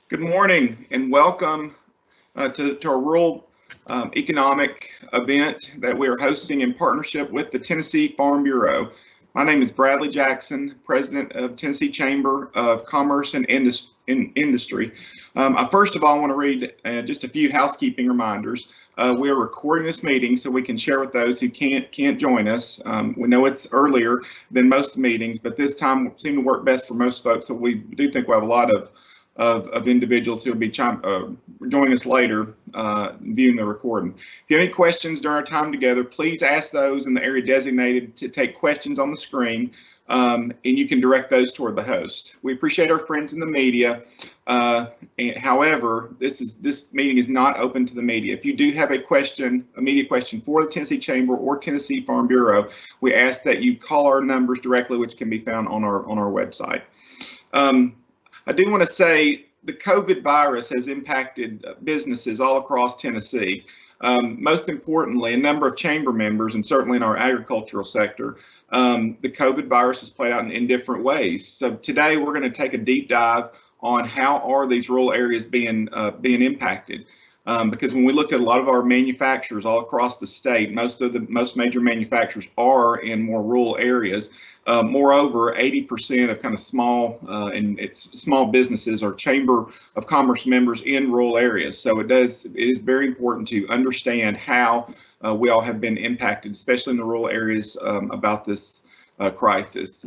Good morning and welcome to our Rural Economic event that we are hosting in partnership with the Tennessee Farm Bureau. My name is Bradley Jackson, President of Tennessee Chamber of Commerce and Industry. First of all, I want to read just a few housekeeping reminders. We are recording this meeting so we can share with those who can't join us. We know it's earlier than most meetings, but this time seemed to work best for most folks. So we do think we have a lot of individuals who will be joining us later viewing the recording. If you have any questions during our time together, please ask those in the area designated to take questions on the screen, and you can direct those toward the host. We appreciate our friends in the media. However, this meeting is not open to the media. If you do have a media question for the Tennessee Chamber or Tennessee Farm Bureau, we ask that you call our numbers directly, which can be found on our website. I do want to say the COVID virus has impacted businesses all across Tennessee. Most importantly, a number of chamber members, and certainly in our agricultural sector, the COVID virus has played out in different ways. So today we're going to take a deep dive on how are these rural areas being impacted. Because when we looked at a lot of our manufacturers all across the state, most major manufacturers are in more rural areas. Moreover, 80% of kind of small businesses are Chamber of Commerce members in rural areas. So it is very important to understand how we all have been impacted, especially in the rural areas, about this crisis.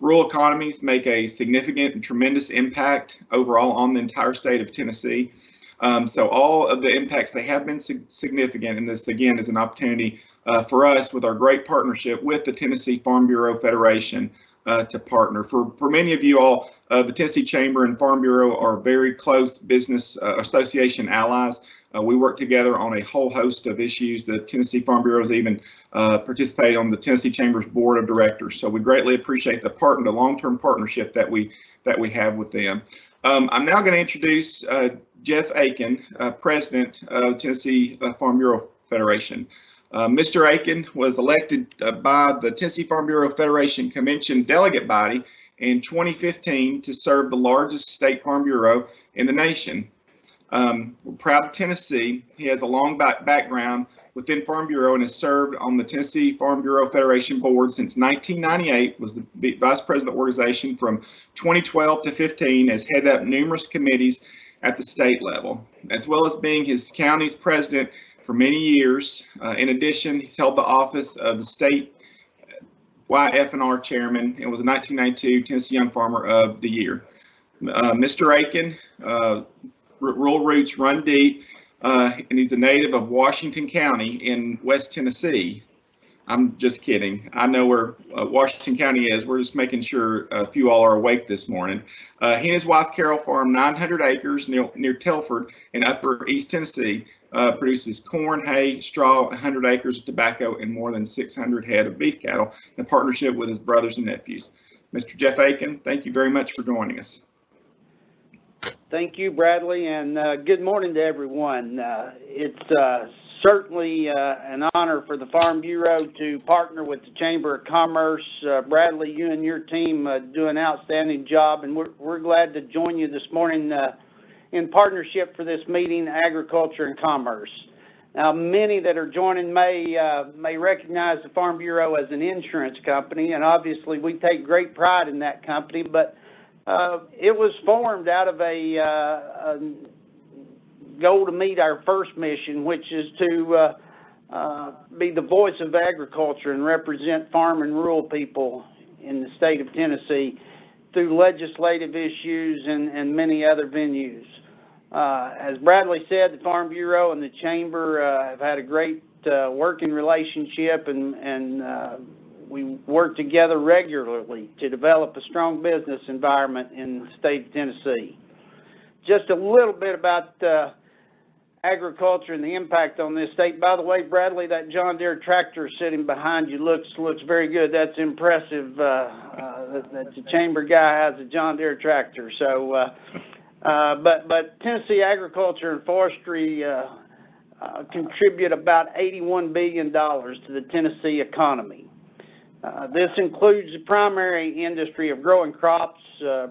Rural economies make a significant and tremendous impact overall on the entire state of Tennessee. So all of the impacts, they have been significant, and this again is an opportunity for us with our great partnership with the Tennessee Farm Bureau Federation to partner. For many of you all, the Tennessee Chamber and Farm Bureau are very close business association allies. We work together on a whole host of issues. The Tennessee Farm Bureau has even participated on the Tennessee Chamber's board of directors. So we greatly appreciate the long-term partnership that we have with them. I'm now going to introduce Jeff Aiken, President of the Tennessee Farm Bureau Federation. Mr. Aiken was elected by the Tennessee Farm Bureau Federation Convention delegate body in 2015 to serve the largest state farm bureau in the nation. We're proud of Tennessee. He has a long background within Farm Bureau and has served on the Tennessee Farm Bureau Federation board since 1998, was the vice president of the organization from 2012 to 15, has headed up numerous committees at the state level, as well as being his county's president for many years. In addition, he's held the office of the state YF&R chairman and was a 1992 Tennessee Young Farmer of the Year. Mr. Aiken, rural roots run deep, and he's a native of Washington County in West Tennessee. I'm just kidding. I know where Washington County is. We're just making sure a few all are awake this morning. He and his wife Carol farm 900 acres near Telford in upper East Tennessee, produces corn, hay, straw, 100 acres of tobacco, and more than 600 head of beef cattle in partnership with his brothers and nephews. Mr. Jeff Aiken, thank you very much for joining us. Thank you, Bradley, and good morning to everyone. It's certainly an honor for the Farm Bureau to partner with the Chamber of Commerce. Bradley, you and your team do an outstanding job, and we're glad to join you this morning in partnership for this meeting, Agriculture and Commerce. Now, many that are joining may recognize the Farm Bureau as an insurance company, and obviously we take great pride in that company, but it was formed out of a goal to meet our first mission, which is to be the voice of agriculture and represent farm and rural people in the state of Tennessee through legislative issues and many other venues. As Bradley said, the Farm Bureau and the Chamber have had a great working relationship, and we work together regularly to develop a strong business environment in the state of Tennessee. Just a little bit about agriculture and the impact on this state. By the way, Bradley, that John Deere tractor sitting behind you looks very good. That's impressive that the Chamber guy has a John Deere tractor. So, but Tennessee agriculture and forestry contribute about $81 billion to the Tennessee economy. This includes the primary industry of growing crops,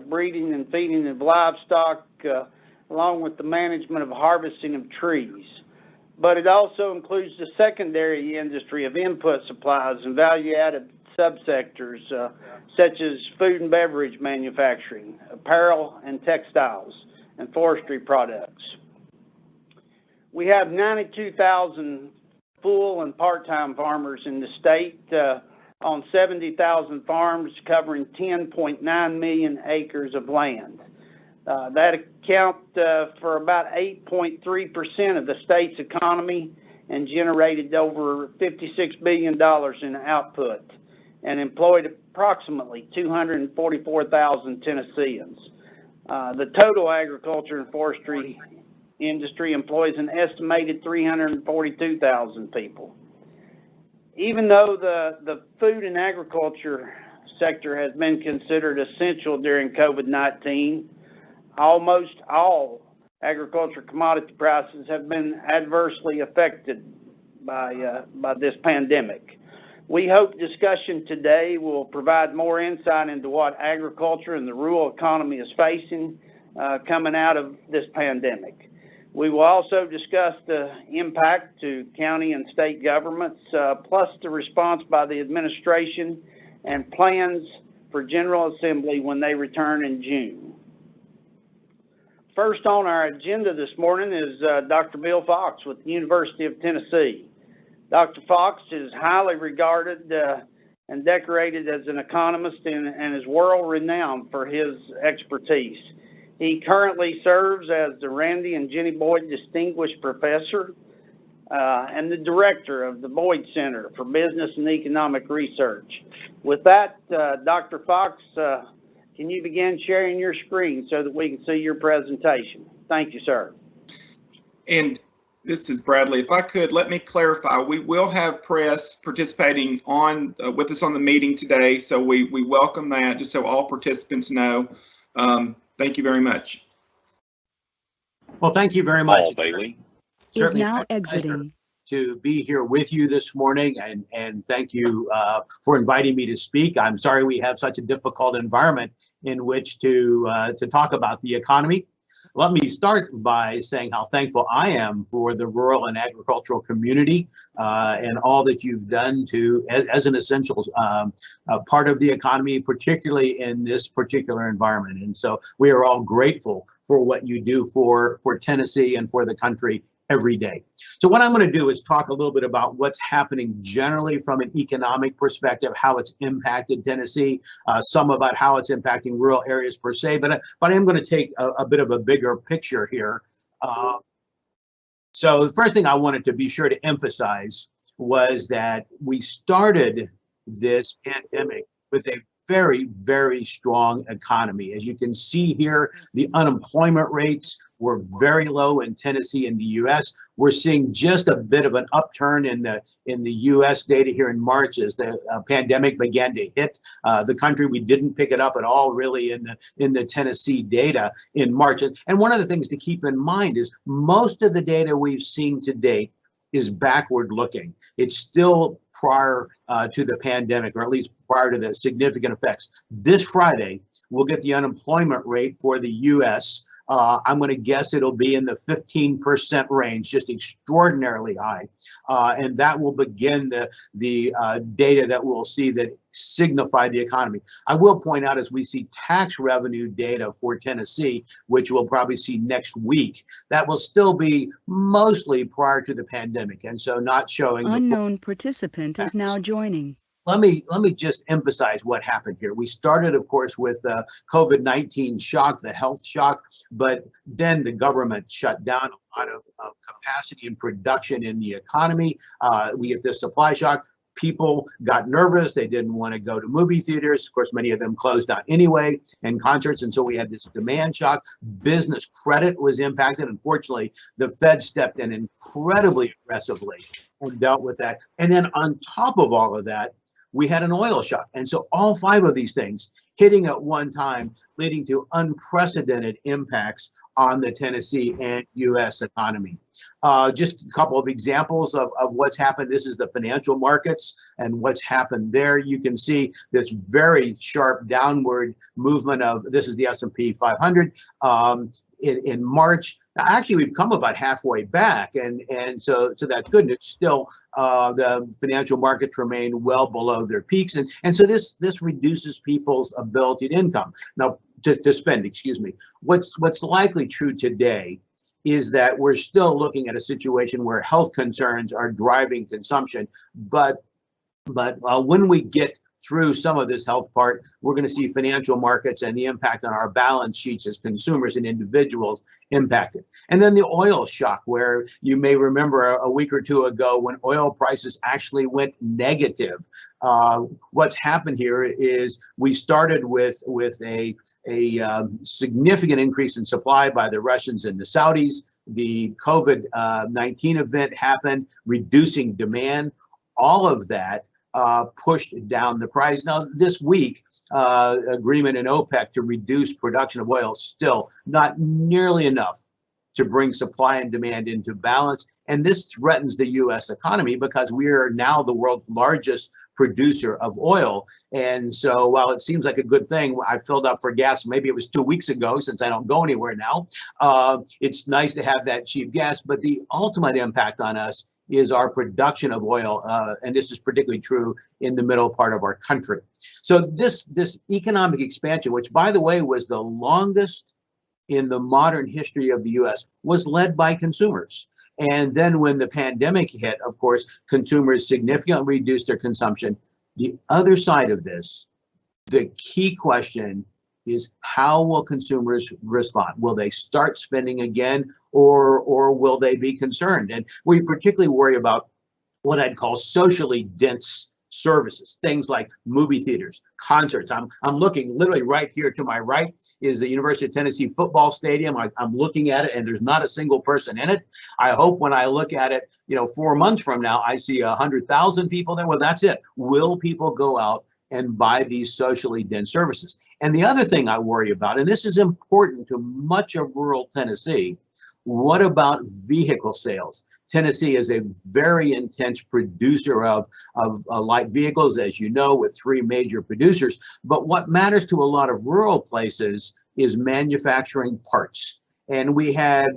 breeding and feeding of livestock, along with the management of harvesting of trees. But it also includes the secondary industry of input supplies and value-added subsectors such as food and beverage manufacturing, apparel and textiles, and forestry products. We have 92,000 full and part-time farmers in the state on 70,000 farms covering 10.9 million acres of land. That accounts for about 8.3% of the state's economy and generated over $56 billion in output and employed approximately 244,000 Tennesseans. The total agriculture and forestry industry employs an estimated 342,000 people. Even though the food and agriculture sector has been considered essential during COVID-19, almost all agriculture commodity prices have been adversely affected by this pandemic. We hope discussion today will provide more insight into what agriculture and the rural economy is facing coming out of this pandemic. We will also discuss the impact to county and state governments, plus the response by the administration and plans for General Assembly when they return in June. First on our agenda this morning is Dr. Bill Fox with the University of Tennessee. Dr. Fox is highly regarded and decorated as an economist and is world-renowned for his expertise. He currently serves as the Randy and Jenny Boyd Distinguished Professor and the Director of the Boyd Center for Business and Economic Research. With that, Dr. Fox, can you begin sharing your screen so that we can see your presentation? Thank you, sir. And this is Bradley. If I could, let me clarify. We will have press participating on with us on the meeting today, so we welcome that, just so all participants know. Thank you very much. Well, thank you very much. Paul Bailey is now exiting. To be here with you this morning, and thank you for inviting me to speak. I'm sorry we have such a difficult environment in which to talk about the economy. Let me start by saying how thankful I am for the rural and agricultural community and all that you've done to as an essential part of the economy, particularly in this particular environment. And so we are all grateful for what you do for Tennessee and for the country every day. So what I'm going to do is talk a little bit about what's happening generally from an economic perspective, how it's impacted Tennessee, some about how it's impacting rural areas per se, but I'm going to take a bit of a bigger picture here. So the first thing I wanted to be sure to emphasize was that we started this pandemic with a very, very strong economy. As you can see here, the unemployment rates were very low in Tennessee and the U.S. We're seeing just a bit of an upturn in the U.S. data here in March as the pandemic began to hit the country. We didn't pick it up at all really in the Tennessee data in March. And one of the things to keep in mind is most of the data we've seen to date is backward looking. It's still prior to the pandemic, or at least prior to the significant effects. This Friday, we'll get the unemployment rate for the U.S. I'm going to guess it'll be in the 15% range, just extraordinarily high. And that will begin the data that we'll see that signify the economy. I will point out, as we see tax revenue data for Tennessee, which we'll probably see next week, that will still be mostly prior to the pandemic, and so not showing. Unknown participant is now joining. Let me just emphasize what happened here. We started, of course, with COVID-19 shock, the health shock, but then the government shut down a lot of capacity and production in the economy. We get this supply shock. People got nervous. They didn't want to go to movie theaters. Of course, many of them closed down anyway, and concerts. And so we had this demand shock. Business credit was impacted. Unfortunately, the Fed stepped in incredibly aggressively and dealt with that. And then on top of all of that, we had an oil shock. And so all five of these things hitting at one time, leading to unprecedented impacts on the Tennessee and U.S. economy. Just a couple of examples of what's happened. This is the financial markets and what's happened there. You can see this very sharp downward movement of, this is the S&P 500. in March. Actually, we've come about halfway back, and so that's good. And it's still the financial markets remain well below their peaks, and so this reduces people's ability to income now to spend. Excuse me. What's likely true today is that we're still looking at a situation where health concerns are driving consumption, but when we get through some of this health part, we're going to see financial markets and the impact on our balance sheets as consumers and individuals impacted. And then the oil shock, where you may remember a week or two ago when oil prices actually went negative. What's happened here is we started with a significant increase in supply by the Russians and the Saudis. The COVID-19 event happened, reducing demand. All of that pushed down the price. Now, this week, agreement in OPEC to reduce production of oil, still not nearly enough to bring supply and demand into balance. And this threatens the U.S. economy because we are now the world's largest producer of oil. And so while it seems like a good thing, I filled up for gas, maybe it was 2 weeks ago since I don't go anywhere now. It's nice to have that cheap gas, but the ultimate impact on us is our production of oil, and this is particularly true in the middle part of our country. So this economic expansion, which by the way was the longest in the modern history of the U.S., was led by consumers. And then when the pandemic hit, of course, consumers significantly reduced their consumption. The other side of this, the key question is, how will consumers respond? Will they start spending again, or will they be concerned? And we particularly worry about what I'd call socially dense services, things like movie theaters, concerts. I'm looking literally right here to my right is the University of Tennessee football stadium. I'm looking at it and there's not a single person in it. I hope when I look at it, 4 months from now, I see 100,000 people there. Well, that's it. Will people go out and buy these socially dense services? And the other thing I worry about, and this is important to much of rural Tennessee, what about vehicle sales? Tennessee is a very intense producer of light vehicles, as you know, with 3 major producers. But what matters to a lot of rural places is manufacturing parts. And we had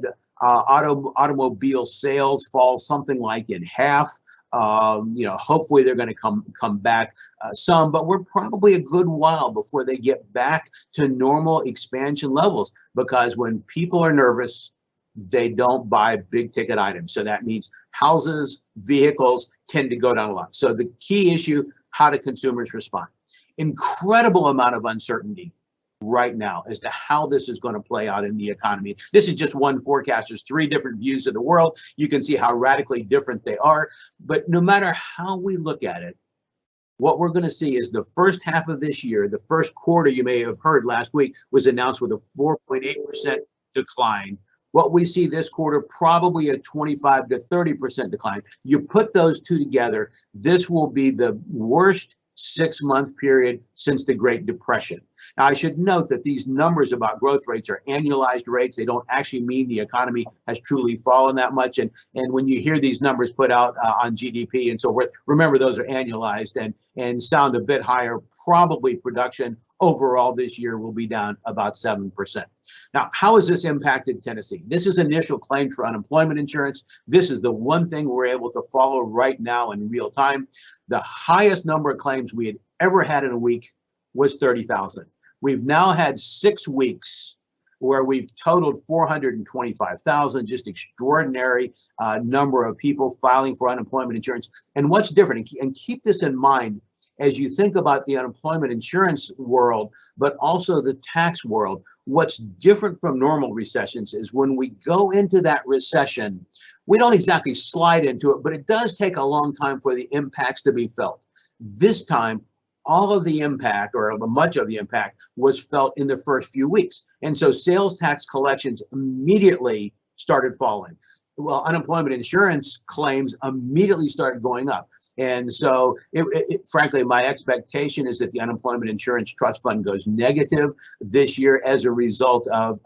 automobile sales fall something like in half. Hopefully they're going to come back some, but we're probably a good while before they get back to normal expansion levels, because when people are nervous, they don't buy big ticket items. So that means houses, vehicles tend to go down a lot. So the key issue, how do consumers respond? Incredible amount of uncertainty right now as to how this is going to play out in the economy. This is just one forecaster's 3 different views of the world. You can see how radically different they are. But no matter how we look at it, what we're going to see is the first half of this year, the first quarter, you may have heard last week, was announced with a 4.8% decline. What we see this quarter, probably a 25 to 30% decline. You put those two together, this will be the worst 6-month period since the Great Depression. Now, I should note that these numbers about growth rates are annualized rates. They don't actually mean the economy has truly fallen that much. And when you hear these numbers put out on GDP and so forth, remember those are annualized and sound a bit higher. Probably production overall this year will be down about 7%. Now, how has this impacted Tennessee? This is initial claims for unemployment insurance. This is the one thing we're able to follow right now in real time. The highest number of claims we had ever had in a week was 30,000. We've now had 6 weeks where we've totaled 425,000, just extraordinary number of people filing for unemployment insurance. And what's different, and keep this in mind as you think about the unemployment insurance world, but also the tax world, what's different from normal recessions is when we go into that recession, we don't exactly slide into it, but it does take a long time for the impacts to be felt. This time, all of the impact, or much of the impact, was felt in the first few weeks. And so sales tax collections immediately started falling. Well, unemployment insurance claims immediately started going up. And so, frankly, my expectation is that the Unemployment Insurance Trust Fund goes negative this year as a result of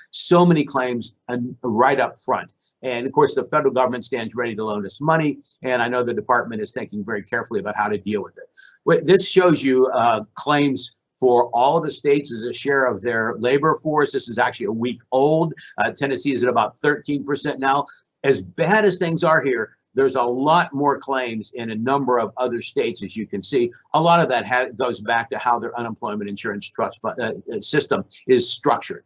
so many claims right up front. And of course, the federal government stands ready to loan us money. And I know the department is thinking very carefully about how to deal with it. This shows you claims for all the states as a share of their labor force. This is actually a week old. Tennessee is at about 13% now. As bad as things are here, there's a lot more claims in a number of other states, as you can see. A lot of that goes back to how their unemployment insurance trust system is structured.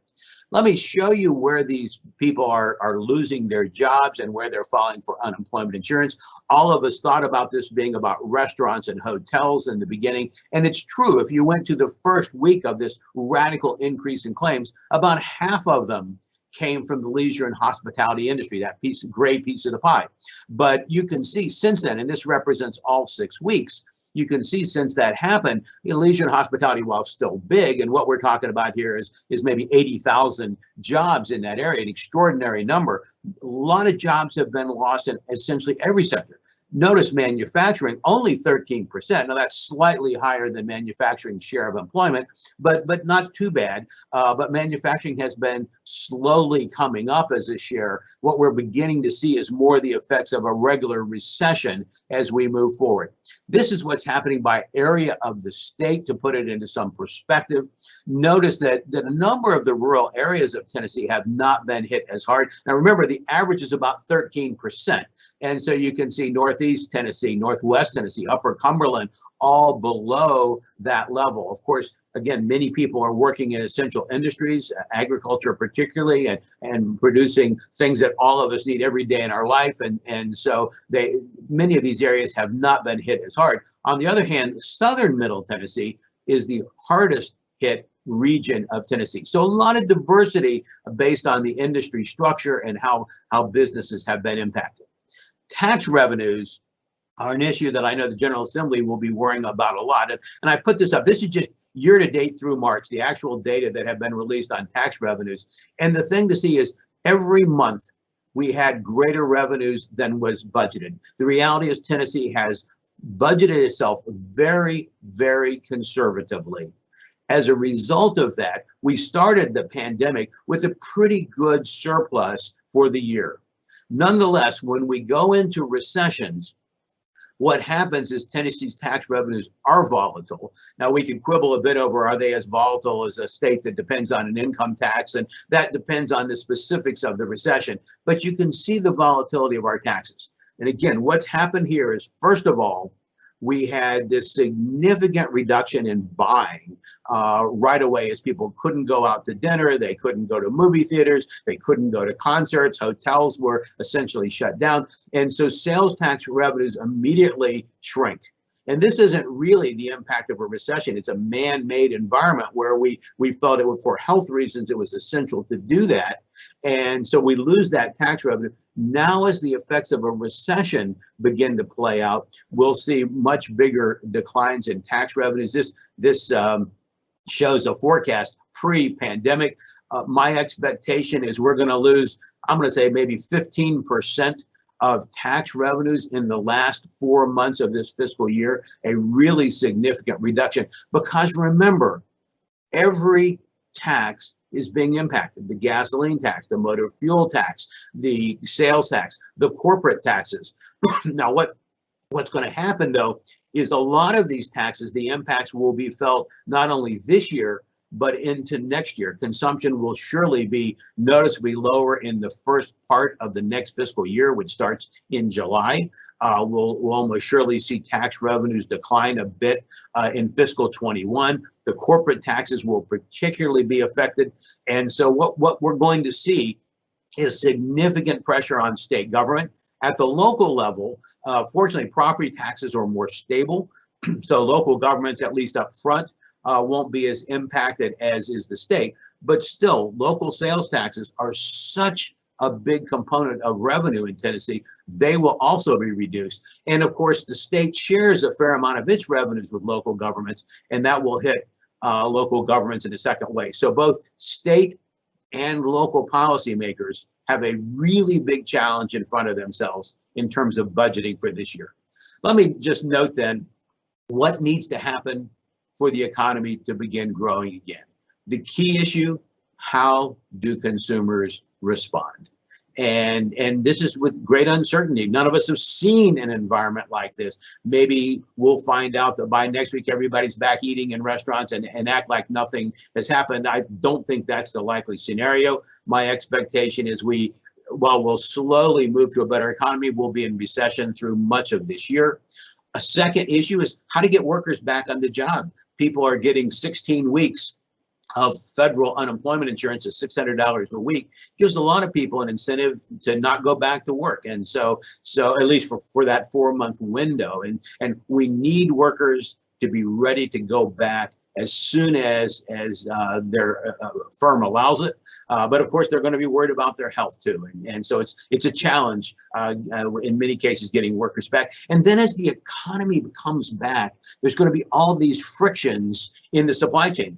Let me show you where these people are losing their jobs and where they're filing for unemployment insurance. All of us thought about this being about restaurants and hotels in the beginning, and it's true. If you went to the first week of this radical increase in claims, about half of them came from the leisure and hospitality industry, that gray piece of the pie. But you can see since then, and this represents all 6 weeks, you can see since that happened, leisure and hospitality, while still big, and what we're talking about here is maybe 80,000 jobs in that area, an extraordinary number. A lot of jobs have been lost in essentially every sector. Notice manufacturing, only 13%. Now that's slightly higher than manufacturing's share of employment, but not too bad. But manufacturing has been slowly coming up as a share. What we're beginning to see is more the effects of a regular recession as we move forward. This is what's happening by area of the state, to put it into some perspective. Notice that a number of the rural areas of Tennessee have not been hit as hard. Now remember, the average is about 13%. And so you can see Northeast Tennessee, Northwest Tennessee, Upper Cumberland, all below that level. Of course, again, many people are working in essential industries, agriculture particularly, and producing things that all of us need every day in our life. And so many of these areas have not been hit as hard. On the other hand, southern Middle Tennessee is the hardest hit region of Tennessee. So a lot of diversity based on the industry structure and how businesses have been impacted. Tax revenues are an issue that I know the General Assembly will be worrying about a lot. And I put this up. This is just year to date through March, the actual data that have been released on tax revenues. And the thing to see is every month we had greater revenues than was budgeted. The reality is Tennessee has budgeted itself very, very conservatively. As a result of that, we started the pandemic with a pretty good surplus for the year. Nonetheless, when we go into recessions, what happens is Tennessee's tax revenues are volatile. Now, we can quibble a bit over, are they as volatile as a state that depends on an income tax? And that depends on the specifics of the recession. But you can see the volatility of our taxes. And again, what's happened here is, first of all, we had this significant reduction in buying right away, as people couldn't go out to dinner, they couldn't go to movie theaters, they couldn't go to concerts, hotels were essentially shut down. And so sales tax revenues immediately shrink. And this isn't really the impact of a recession. It's a man-made environment where we felt it was, for health reasons, it was essential to do that. And so we lose that tax revenue. Now, as the effects of a recession begin to play out, we'll see much bigger declines in tax revenues. This shows a forecast pre-pandemic. My expectation is we're going to lose, I'm going to say maybe 15% of tax revenues in the last 4 months of this fiscal year, a really significant reduction. Because remember, every tax is being impacted. The gasoline tax, the motor fuel tax, the sales tax, the corporate taxes. Now, what's going to happen, though, is a lot of these taxes, the impacts will be felt not only this year, but into next year. Consumption will surely be noticeably lower in the first part of the next fiscal year, which starts in July. We'll almost surely see tax revenues decline a bit in fiscal 21. The corporate taxes will particularly be affected. And so what we're going to see is significant pressure on state government. At the local level, fortunately, property taxes are more stable. So local governments, at least up front, won't be as impacted as is the state. But still, local sales taxes are such a big component of revenue in Tennessee, they will also be reduced. And of course, the state shares a fair amount of its revenues with local governments, and that will hit local governments in a second way. So both state and local policymakers have a really big challenge in front of themselves in terms of budgeting for this year. Let me just note then what needs to happen for the economy to begin growing again. The key issue, how do consumers respond? And this is with great uncertainty. None of us have seen an environment like this. Maybe we'll find out that by next week everybody's back eating in restaurants and act like nothing has happened. I don't think that's the likely scenario. My expectation is while we'll slowly move to a better economy, we'll be in recession through much of this year. A second issue is how to get workers back on the job. People are getting 16 weeks of federal unemployment insurance at $600 a week. Gives a lot of people an incentive to not go back to work. And so at least for that 4-month window. And we need workers to be ready to go back as soon as their firm allows it. But of course, they're going to be worried about their health too. And so it's a challenge in many cases getting workers back. And then as the economy comes back, there's going to be all these frictions in the supply chain.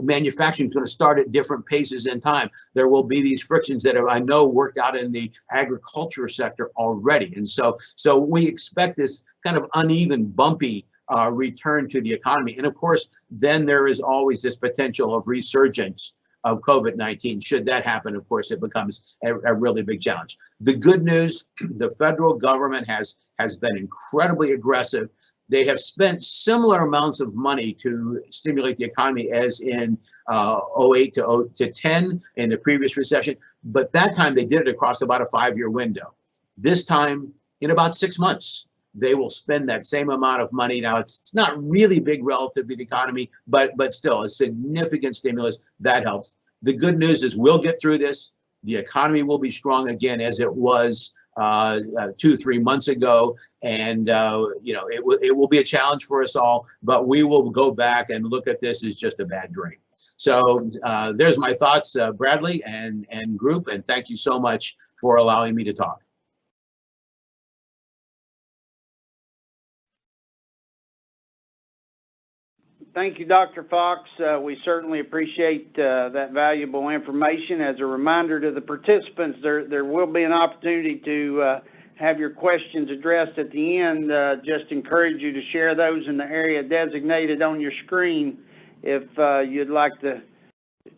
Manufacturing is going to start at different paces in time. There will be these frictions that I know worked out in the agriculture sector already. And so we expect this kind of uneven, bumpy return to the economy. And of course, then there is always this potential of resurgence of COVID-19. Should that happen, of course, it becomes a really big challenge. The good news, the federal government has been incredibly aggressive. They have spent similar amounts of money to stimulate the economy as in 08 to 10 in the previous recession, but that time they did it across about a 5-year window. This time, in about 6 months, they will spend that same amount of money. Now, it's not really big relative to the economy, but still a significant stimulus that helps. The good news is we'll get through this. The economy will be strong again as it was 2-3 months ago, and it will be a challenge for us all, but we will go back and look at this as just a bad dream. So there's my thoughts, Bradley and group, and thank you so much for allowing me to talk. Thank you, Dr. Fox. We certainly appreciate that valuable information. As a reminder to the participants, there will be an opportunity to have your questions addressed at the end. Just encourage you to share those in the area designated on your screen if you'd like to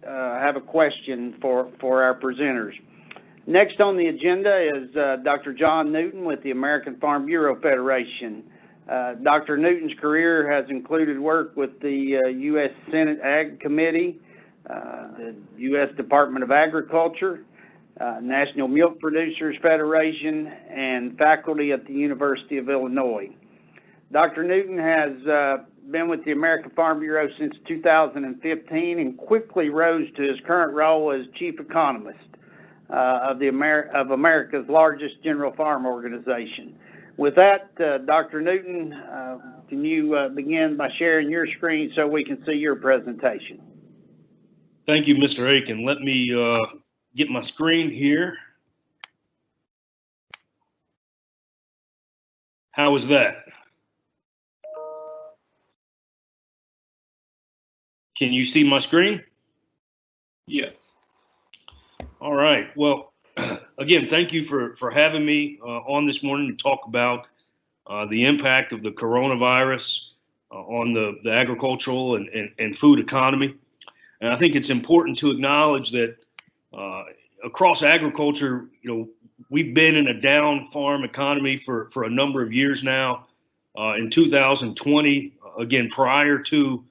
have a question for our presenters. Next on the agenda is Dr. John Newton with the American Farm Bureau Federation. Dr. Newton's career has included work with the U.S. Senate Ag Committee, the U.S. Department of Agriculture, National Milk Producers Federation, and faculty at the University of Illinois. Dr. Newton has been with the American Farm Bureau since 2015 and quickly rose to his current role as chief economist of America's largest general farm organization. With that, Dr. Newton, can you begin by sharing your screen so we can see your presentation? Thank you, Mr. Aiken. Let me get my screen here. How is that? Can you see my screen? Yes. All right. Well, again, thank you for having me on this morning to talk about the impact of the coronavirus on the agricultural and food economy. And I think it's important to acknowledge that across agriculture, we've been in a down farm economy for a number of years now. In 2020, again, prior to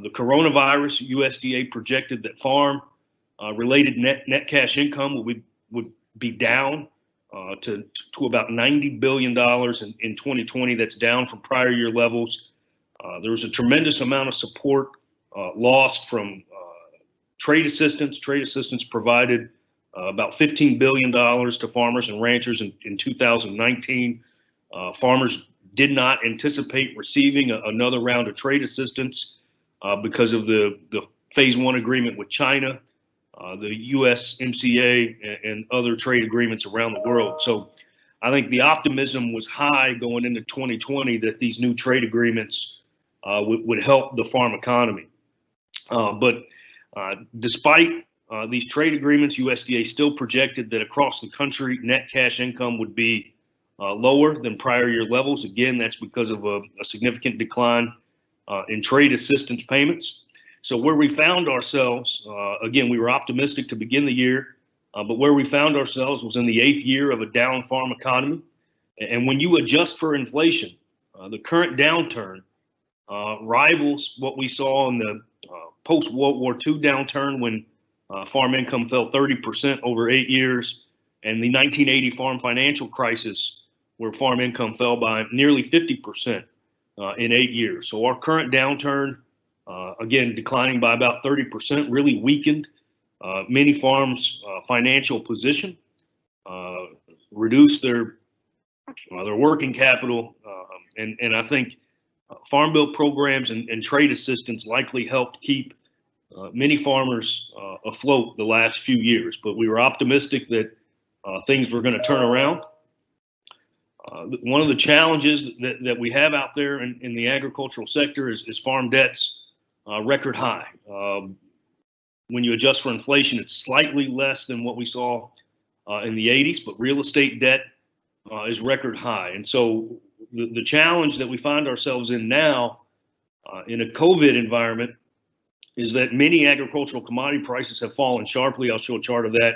the coronavirus, USDA projected that farm related net cash income would be down to about $90 billion in 2020. That's down from prior year levels. There was a tremendous amount of support lost from trade assistance. Trade assistance provided about $15 billion to farmers and ranchers in 2019. Farmers did not anticipate receiving another round of trade assistance because of the phase 1 agreement with China, the USMCA, and other trade agreements around the world. So I think the optimism was high going into 2020 that these new trade agreements would help the farm economy. But despite these trade agreements, USDA still projected that across the country, net cash income would be lower than prior year levels. Again, that's because of a significant decline in trade assistance payments. So where we found ourselves, again, we were optimistic to begin the year but where we found ourselves was in the 8th year of a down farm economy. And when you adjust for inflation, the current downturn rivals what we saw in the post-World War II downturn when farm income fell 30% over 8 years, and the 1980 farm financial crisis where farm income fell by nearly 50% in 8 years. So our current downturn, again, declining by about 30%, really weakened many farms' financial position, reduced their working capital, and I think Farm Bill programs and trade assistance likely helped keep many farmers afloat the last few years. But we were optimistic that things were going to turn around. One of the challenges that we have out there in the agricultural sector is farm debts record high. When you adjust for inflation, it's slightly less than what we saw in the 80s, but real estate debt is record high. And so the challenge that we find ourselves in now in a COVID environment is that many agricultural commodity prices have fallen sharply. I'll show a chart of that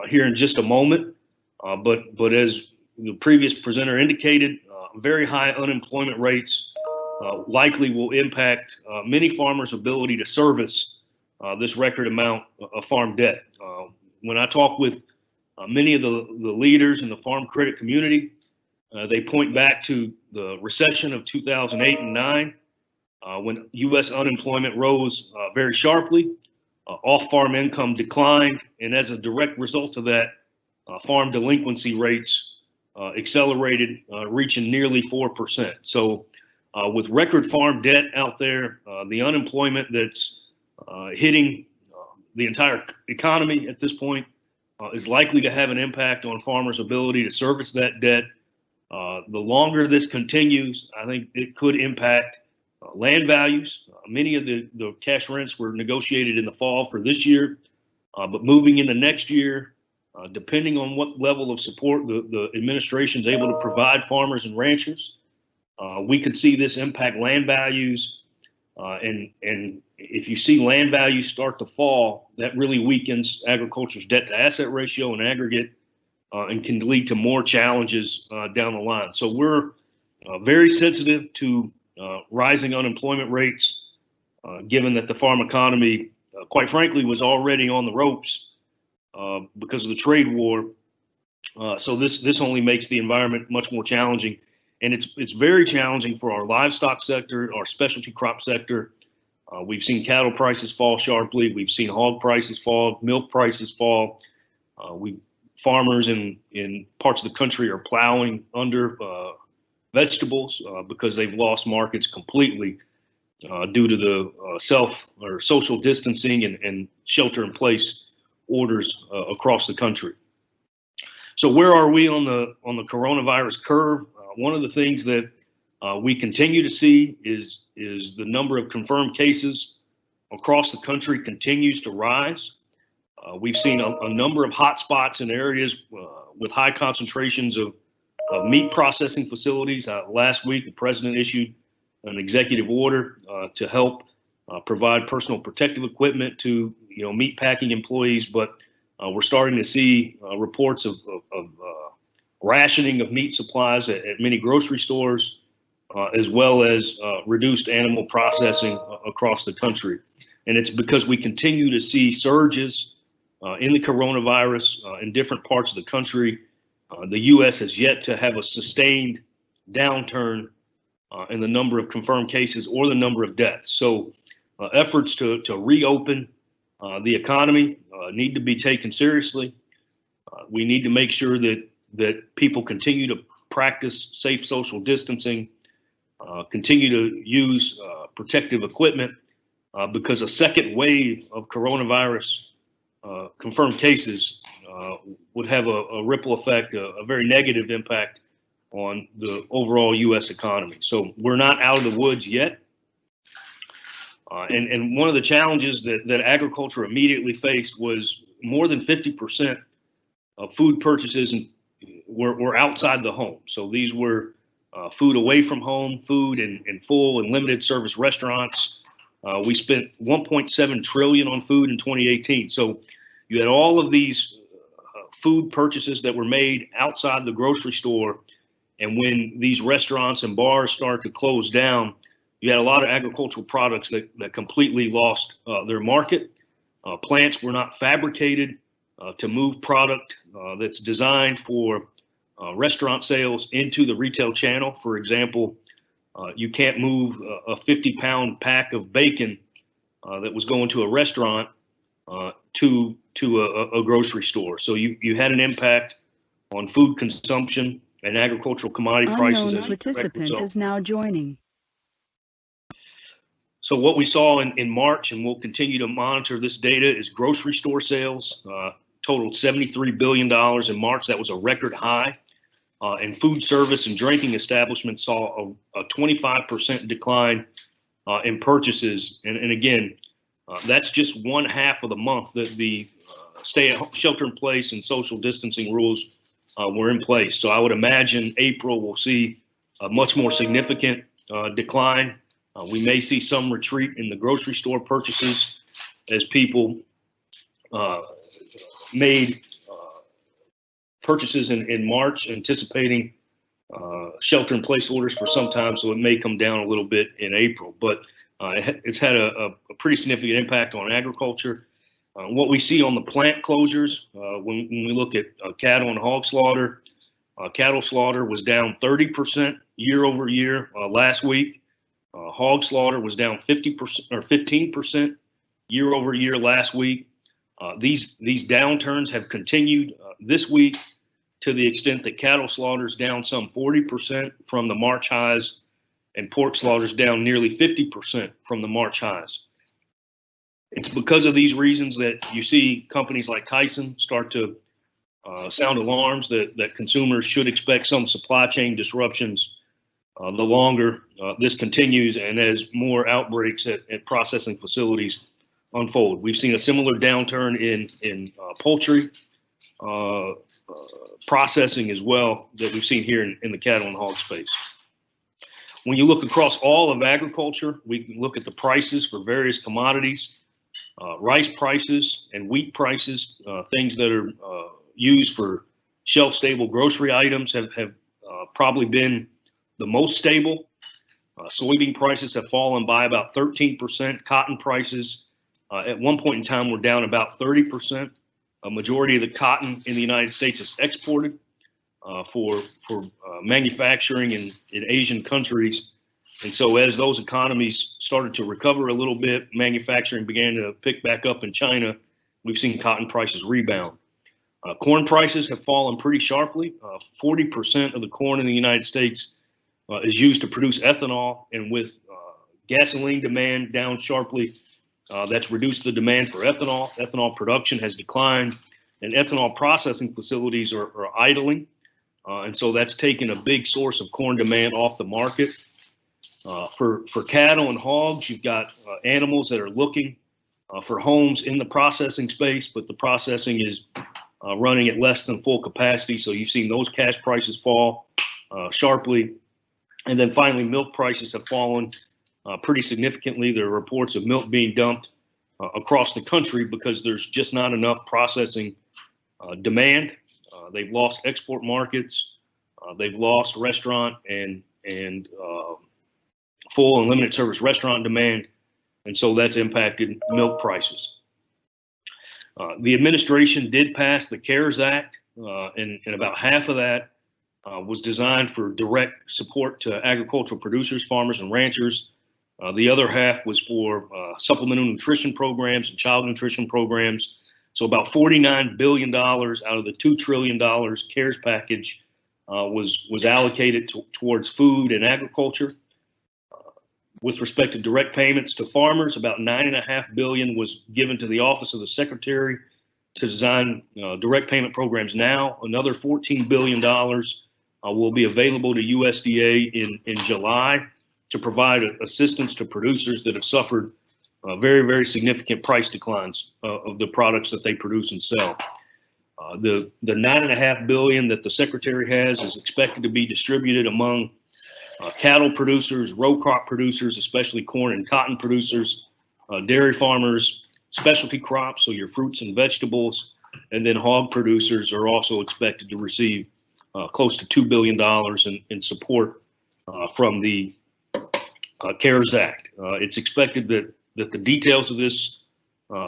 here in just a moment. But as the previous presenter indicated, very high unemployment rates likely will impact many farmers' ability to service this record amount of farm debt. When I talk with many of the leaders in the farm credit community, they point back to the recession of 2008 and 9, when U.S. unemployment rose very sharply, off-farm income declined, and as a direct result of that, farm delinquency rates accelerated, reaching nearly 4%. So with record farm debt out there, the unemployment that's hitting the entire economy at this point is likely to have an impact on farmers' ability to service that debt. The longer this continues, I think it could impact land values. Many of the cash rents were negotiated in the fall for this year, but moving into next year, depending on what level of support the administration is able to provide farmers and ranchers, we could see this impact land values. And if you see land values start to fall, that really weakens agriculture's debt to asset ratio in aggregate and can lead to more challenges down the line. So we're very sensitive to rising unemployment rates, given that the farm economy, quite frankly, was already on the ropes because of the trade war. So this only makes the environment much more challenging. And it's very challenging for our livestock sector, our specialty crop sector. We've seen cattle prices fall sharply. We've seen hog prices fall, milk prices fall. Farmers in parts of the country are plowing under vegetables because they've lost markets completely due to the social distancing and shelter-in-place orders across the country. So where are we on the coronavirus curve? One of the things that we continue to see is the number of confirmed cases across the country continues to rise. We've seen a number of hot spots in areas with high concentrations of meat processing facilities. Last week, the president issued an executive order to help provide personal protective equipment to meat packing employees, but we're starting to see reports of rationing of meat supplies at many grocery stores, as well as reduced animal processing across the country. And it's because we continue to see surges in the coronavirus in different parts of the country. The U.S. has yet to have a sustained downturn in the number of confirmed cases or the number of deaths. So efforts to reopen the economy need to be taken seriously. We need to make sure that people continue to practice safe social distancing, continue to use protective equipment, because a second wave of coronavirus confirmed cases would have a ripple effect, a very negative impact on the overall U.S. economy. So we're not out of the woods yet. And one of the challenges that agriculture immediately faced was more than 50% of food purchases were outside the home. So these were food away from home, food in full and limited service restaurants. We spent $1.7 trillion on food in 2018. So you had all of these food purchases that were made outside the grocery store. And when these restaurants and bars started to close down, you had a lot of agricultural products that completely lost their market. Plants were not fabricated to move product that's designed for restaurant sales into the retail channel. For example, you can't move a 50-pound pack of bacon that was going to a restaurant to a grocery store. So you had an impact on food consumption and agricultural commodity prices. Unknown participant is now joining. So what we saw in March, and we'll continue to monitor this data, is grocery store sales totaled $73 billion in March. That was a record high. And food service and drinking establishments saw a 25% decline in purchases. And again, that's just one half of the month that the shelter in place and social distancing rules were in place. So I would imagine April will see a much more significant decline. We may see some retreat in the grocery store purchases as people made purchases in March anticipating shelter in place orders for some time, so it may come down a little bit in April, but it's had a pretty significant impact on agriculture. What we see on the plant closures, when we look at cattle and hog slaughter, cattle slaughter was down 30% year over year last week. Hog slaughter was down 50% or 15% year over year last week. These downturns have continued this week, to the extent that cattle slaughter is down some 40% from the March highs, and pork slaughter is down nearly 50% from the March highs. It's because of these reasons that you see companies like Tyson start to sound alarms that consumers should expect some supply chain disruptions the longer this continues and as more outbreaks at processing facilities unfold. We've seen a similar downturn in poultry processing as well that we've seen here in the cattle and hog space. When you look across all of agriculture, we can look at the prices for various commodities, rice prices and wheat prices, things that are used for shelf-stable grocery items have probably been the most stable. Soybean prices have fallen by about 13%. Cotton prices at one point in time were down about 30%. A majority of the cotton in the United States is exported for manufacturing in Asian countries. And so as those economies started to recover a little bit, manufacturing began to pick back up in China. We've seen cotton prices rebound. Corn prices have fallen pretty sharply. 40% of the corn in the United States is used to produce ethanol, and with gasoline demand down sharply, that's reduced the demand for ethanol. Ethanol production has declined, and ethanol processing facilities are idling. And so that's taken a big source of corn demand off the market. For cattle and hogs, you've got animals that are looking for homes in the processing space, but the processing is running at less than full capacity. So you've seen those cash prices fall sharply. And then finally, milk prices have fallen pretty significantly. There are reports of milk being dumped across the country because there's just not enough processing demand. They've lost export markets. They've lost restaurant and full and limited service restaurant demand. And so that's impacted milk prices. The administration did pass the CARES Act, and about half of that was designed for direct support to agricultural producers, farmers, and ranchers. The other half was for supplemental nutrition programs and child nutrition programs. So about $49 billion out of the $2 trillion CARES package was allocated towards food and agriculture. With respect to direct payments to farmers, about $9.5 billion was given to the Office of the Secretary to design direct payment programs now. Another $14 billion will be available to USDA in July to provide assistance to producers that have suffered very, very significant price declines of the products that they produce and sell. The $9.5 billion that the Secretary has is expected to be distributed among cattle producers, row crop producers, especially corn and cotton producers, dairy farmers, specialty crops, so your fruits and vegetables, And then hog producers are also expected to receive close to $2 billion in support from the CARES Act. It's expected that the details of this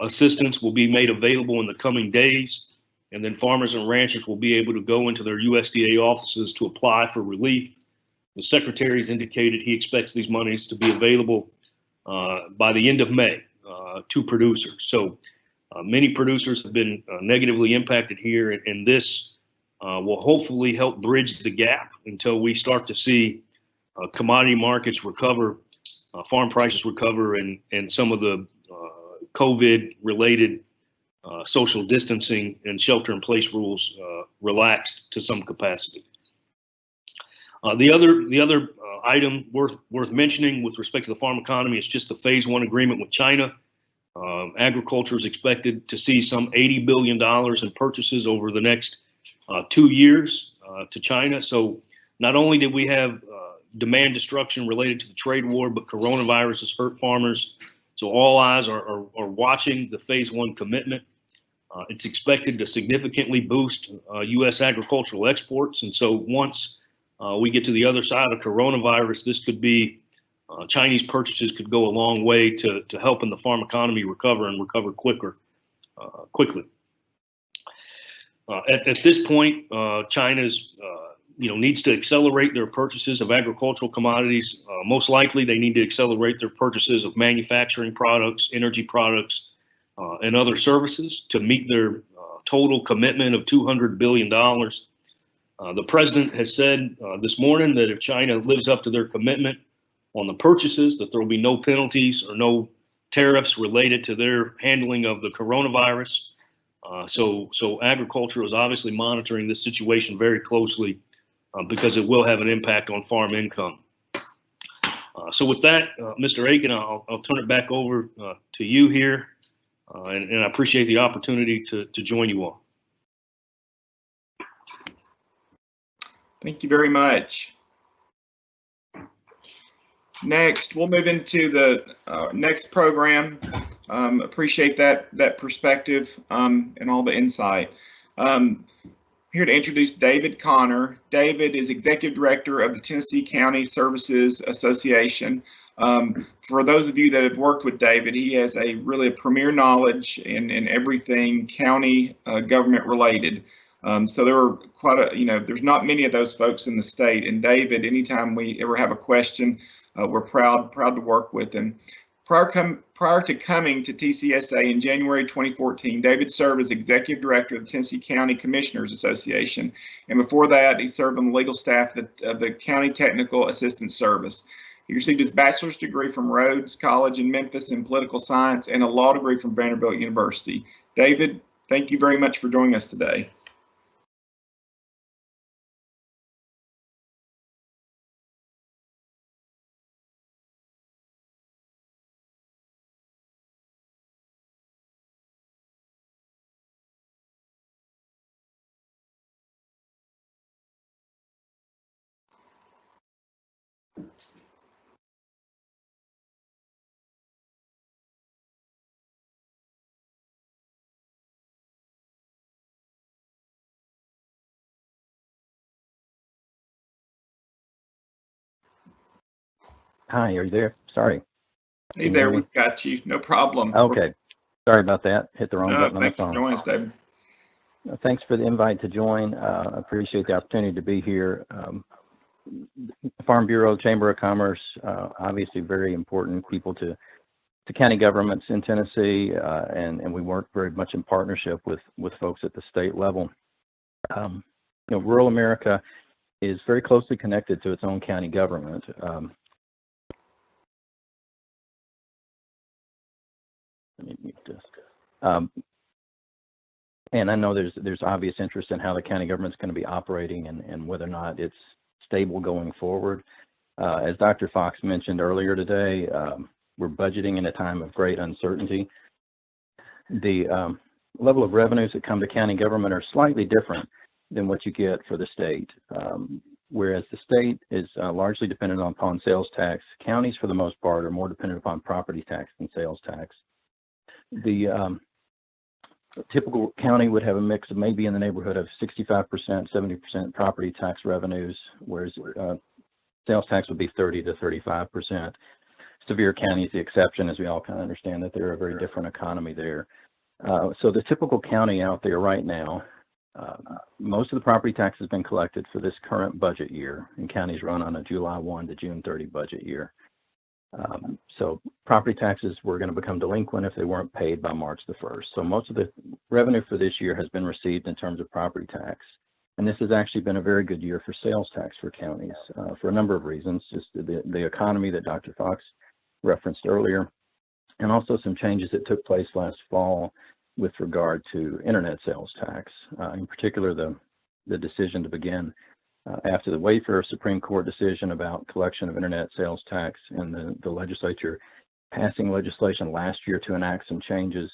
assistance will be made available in the coming days, and then farmers and ranchers will be able to go into their USDA offices to apply for relief. The Secretary's indicated he expects these monies to be available by the end of May to producers. So many producers have been negatively impacted here, and this will hopefully help bridge the gap until we start to see commodity markets recover, farm prices recover, and some of the COVID-related social distancing and shelter-in-place rules relaxed to some capacity. The other item worth mentioning with respect to the farm economy is just the Phase 1 agreement with China. Agriculture is expected to see some $80 billion in purchases over the next 2 years to China. So not only did we have demand destruction related to the trade war, but coronavirus has hurt farmers. So all eyes are watching the Phase 1 commitment. It's expected to significantly boost U.S. agricultural exports. And so once we get to the other side of coronavirus, this could be Chinese purchases could go a long way to helping the farm economy recover and recover quickly. At this point, China's needs to accelerate their purchases of agricultural commodities. Most likely, they need to accelerate their purchases of manufacturing products, energy products, and other services to meet their total commitment of $200 billion. The president has said this morning that if China lives up to their commitment on the purchases, that there will be no penalties or no tariffs related to their handling of the coronavirus. So agriculture is obviously monitoring this situation very closely because it will have an impact on farm income. So with that, Mr. Aiken, I'll turn it back over to you here, and I appreciate the opportunity to join you all. Thank you very much. Next, we'll move into the next program. Appreciate that perspective and all the insight. Here to introduce David Connor. David is Executive Director of the Tennessee County Services Association. For those of you that have worked with David, he has really a premier knowledge in everything county government related. So there were there's not many of those folks in the state. And David, anytime we ever have a question, we're proud to work with him. Prior to coming to TCSA in January 2014, David served as Executive Director of the Tennessee County Commissioners Association. And before that, he served on the legal staff of the County Technical Assistance Service. He received his bachelor's degree from Rhodes College in Memphis in political science and a law degree from Vanderbilt University. David, thank you very much for joining us today. Hi, are you there? Sorry. Hey there, we've got you. No problem. Okay. Sorry about that. Hit the wrong button on the phone. Thanks for joining us, David. Thanks for the invite to join. I appreciate the opportunity to be here. Farm Bureau, Chamber of Commerce, obviously very important people to county governments in Tennessee, and we work very much in partnership with folks at the state level. Rural America is very closely connected to its own county government. And I know there's obvious interest in how the county government's going to be operating and whether or not it's stable going forward. As Dr. Fox mentioned earlier today, we're budgeting in a time of great uncertainty. The level of revenues that come to county government are slightly different than what you get for the state. Whereas the state is largely dependent upon sales tax, counties for the most part are more dependent upon property tax than sales tax. The A typical county would have a mix of maybe in the neighborhood of 65%, 70% property tax revenues, whereas sales tax would be 30 to 35%. Sevier County is the exception, as we all kind of understand that they're a very different economy there. So the typical county out there right now, most of the property tax has been collected for this current budget year, and counties run on a July 1 to June 30 budget year. So property taxes were going to become delinquent if they weren't paid by March the 1st. So most of the revenue for this year has been received in terms of property tax. And this has actually been a very good year for sales tax for counties for a number of reasons, just the economy that Dr. Fox referenced earlier, and also some changes that took place last fall with regard to internet sales tax, in particular the decision to begin after the Wayfair Supreme Court decision about collection of internet sales tax and the legislature passing legislation last year to enact some changes.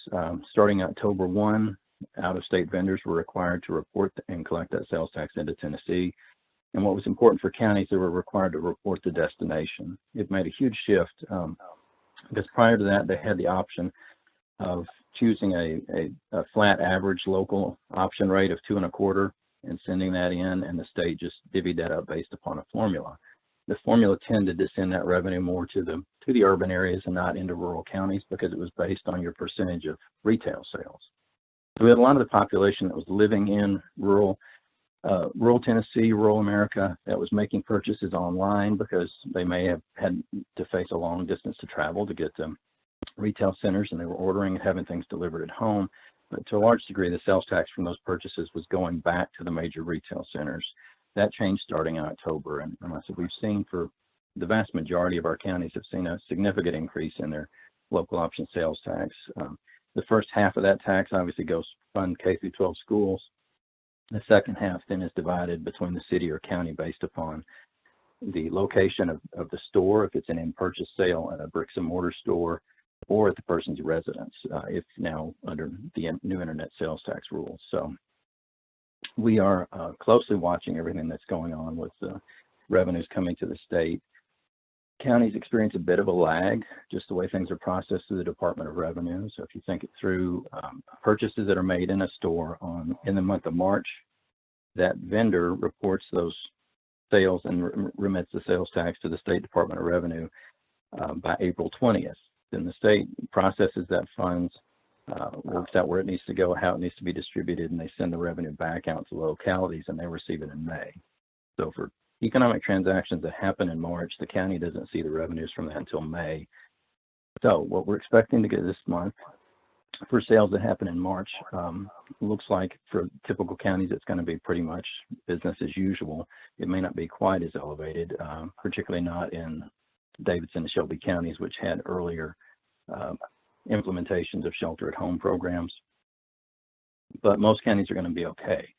Starting October 1, out-of-state vendors were required to report and collect that sales tax into Tennessee. And what was important for counties, they were required to report the destination. It made a huge shift because prior to that, they had the option of choosing a flat average local option rate of 2 1/4 and sending that in, and the state just divvied that up based upon a formula. The formula tended to send that revenue more to the urban areas and not into rural counties because it was based on your percentage of retail sales. So we had a lot of the population that was living in rural Tennessee, rural America, that was making purchases online because they may have had to face a long distance to travel to get to retail centers, and they were ordering and having things delivered at home. But to a large degree, the sales tax from those purchases was going back to the major retail centers. That changed starting in October, and so we've seen for the vast majority of our counties have seen a significant increase in their local option sales tax. The first half of that tax obviously goes to fund K through 12 schools. The second half then is divided between the city or county based upon the location of the store, if it's an in-purchase sale at a bricks and mortar store, or at the person's residence, if now under the new internet sales tax rules. So we are closely watching everything that's going on with the revenues coming to the state. Counties experience a bit of a lag, just the way things are processed through the Department of Revenue. So if you think it through, purchases that are made in a store in the month of March, that vendor reports those sales and remits the sales tax to the State Department of Revenue by April 20th. Then the state processes that funds, works out where it needs to go, how it needs to be distributed, and they send the revenue back out to localities, and they receive it in May. So for economic transactions that happen in March, the county doesn't see the revenues from that until May. So what we're expecting to get this month for sales that happen in March, looks like for typical counties, it's going to be pretty much business as usual. It may not be quite as elevated, particularly not in Davidson and Shelby counties, which had earlier implementations of shelter-at-home programs. But most counties are going to be okay.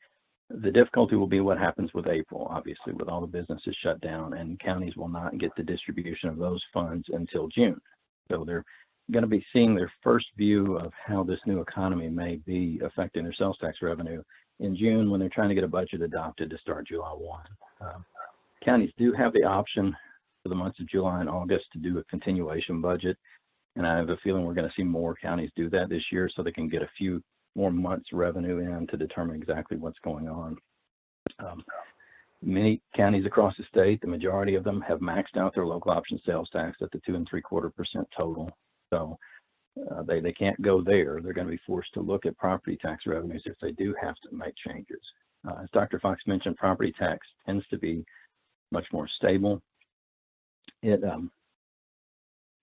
The difficulty will be what happens with April, obviously, with all the businesses shut down, and counties will not get the distribution of those funds until June. So they're going to be seeing their first view of how this new economy may be affecting their sales tax revenue in June when they're trying to get a budget adopted to start July 1. Counties do have the option for the months of July and August to do a continuation budget, and I have a feeling we're going to see more counties do that this year so they can get a few more months revenue in to determine exactly what's going on. Many counties across the state, the majority of them have maxed out their local option sales tax at the 2 3/4% total. So they can't go there. They're going to be forced to look at property tax revenues if they do have to make changes. As Dr. Fox mentioned, property tax tends to be much more stable.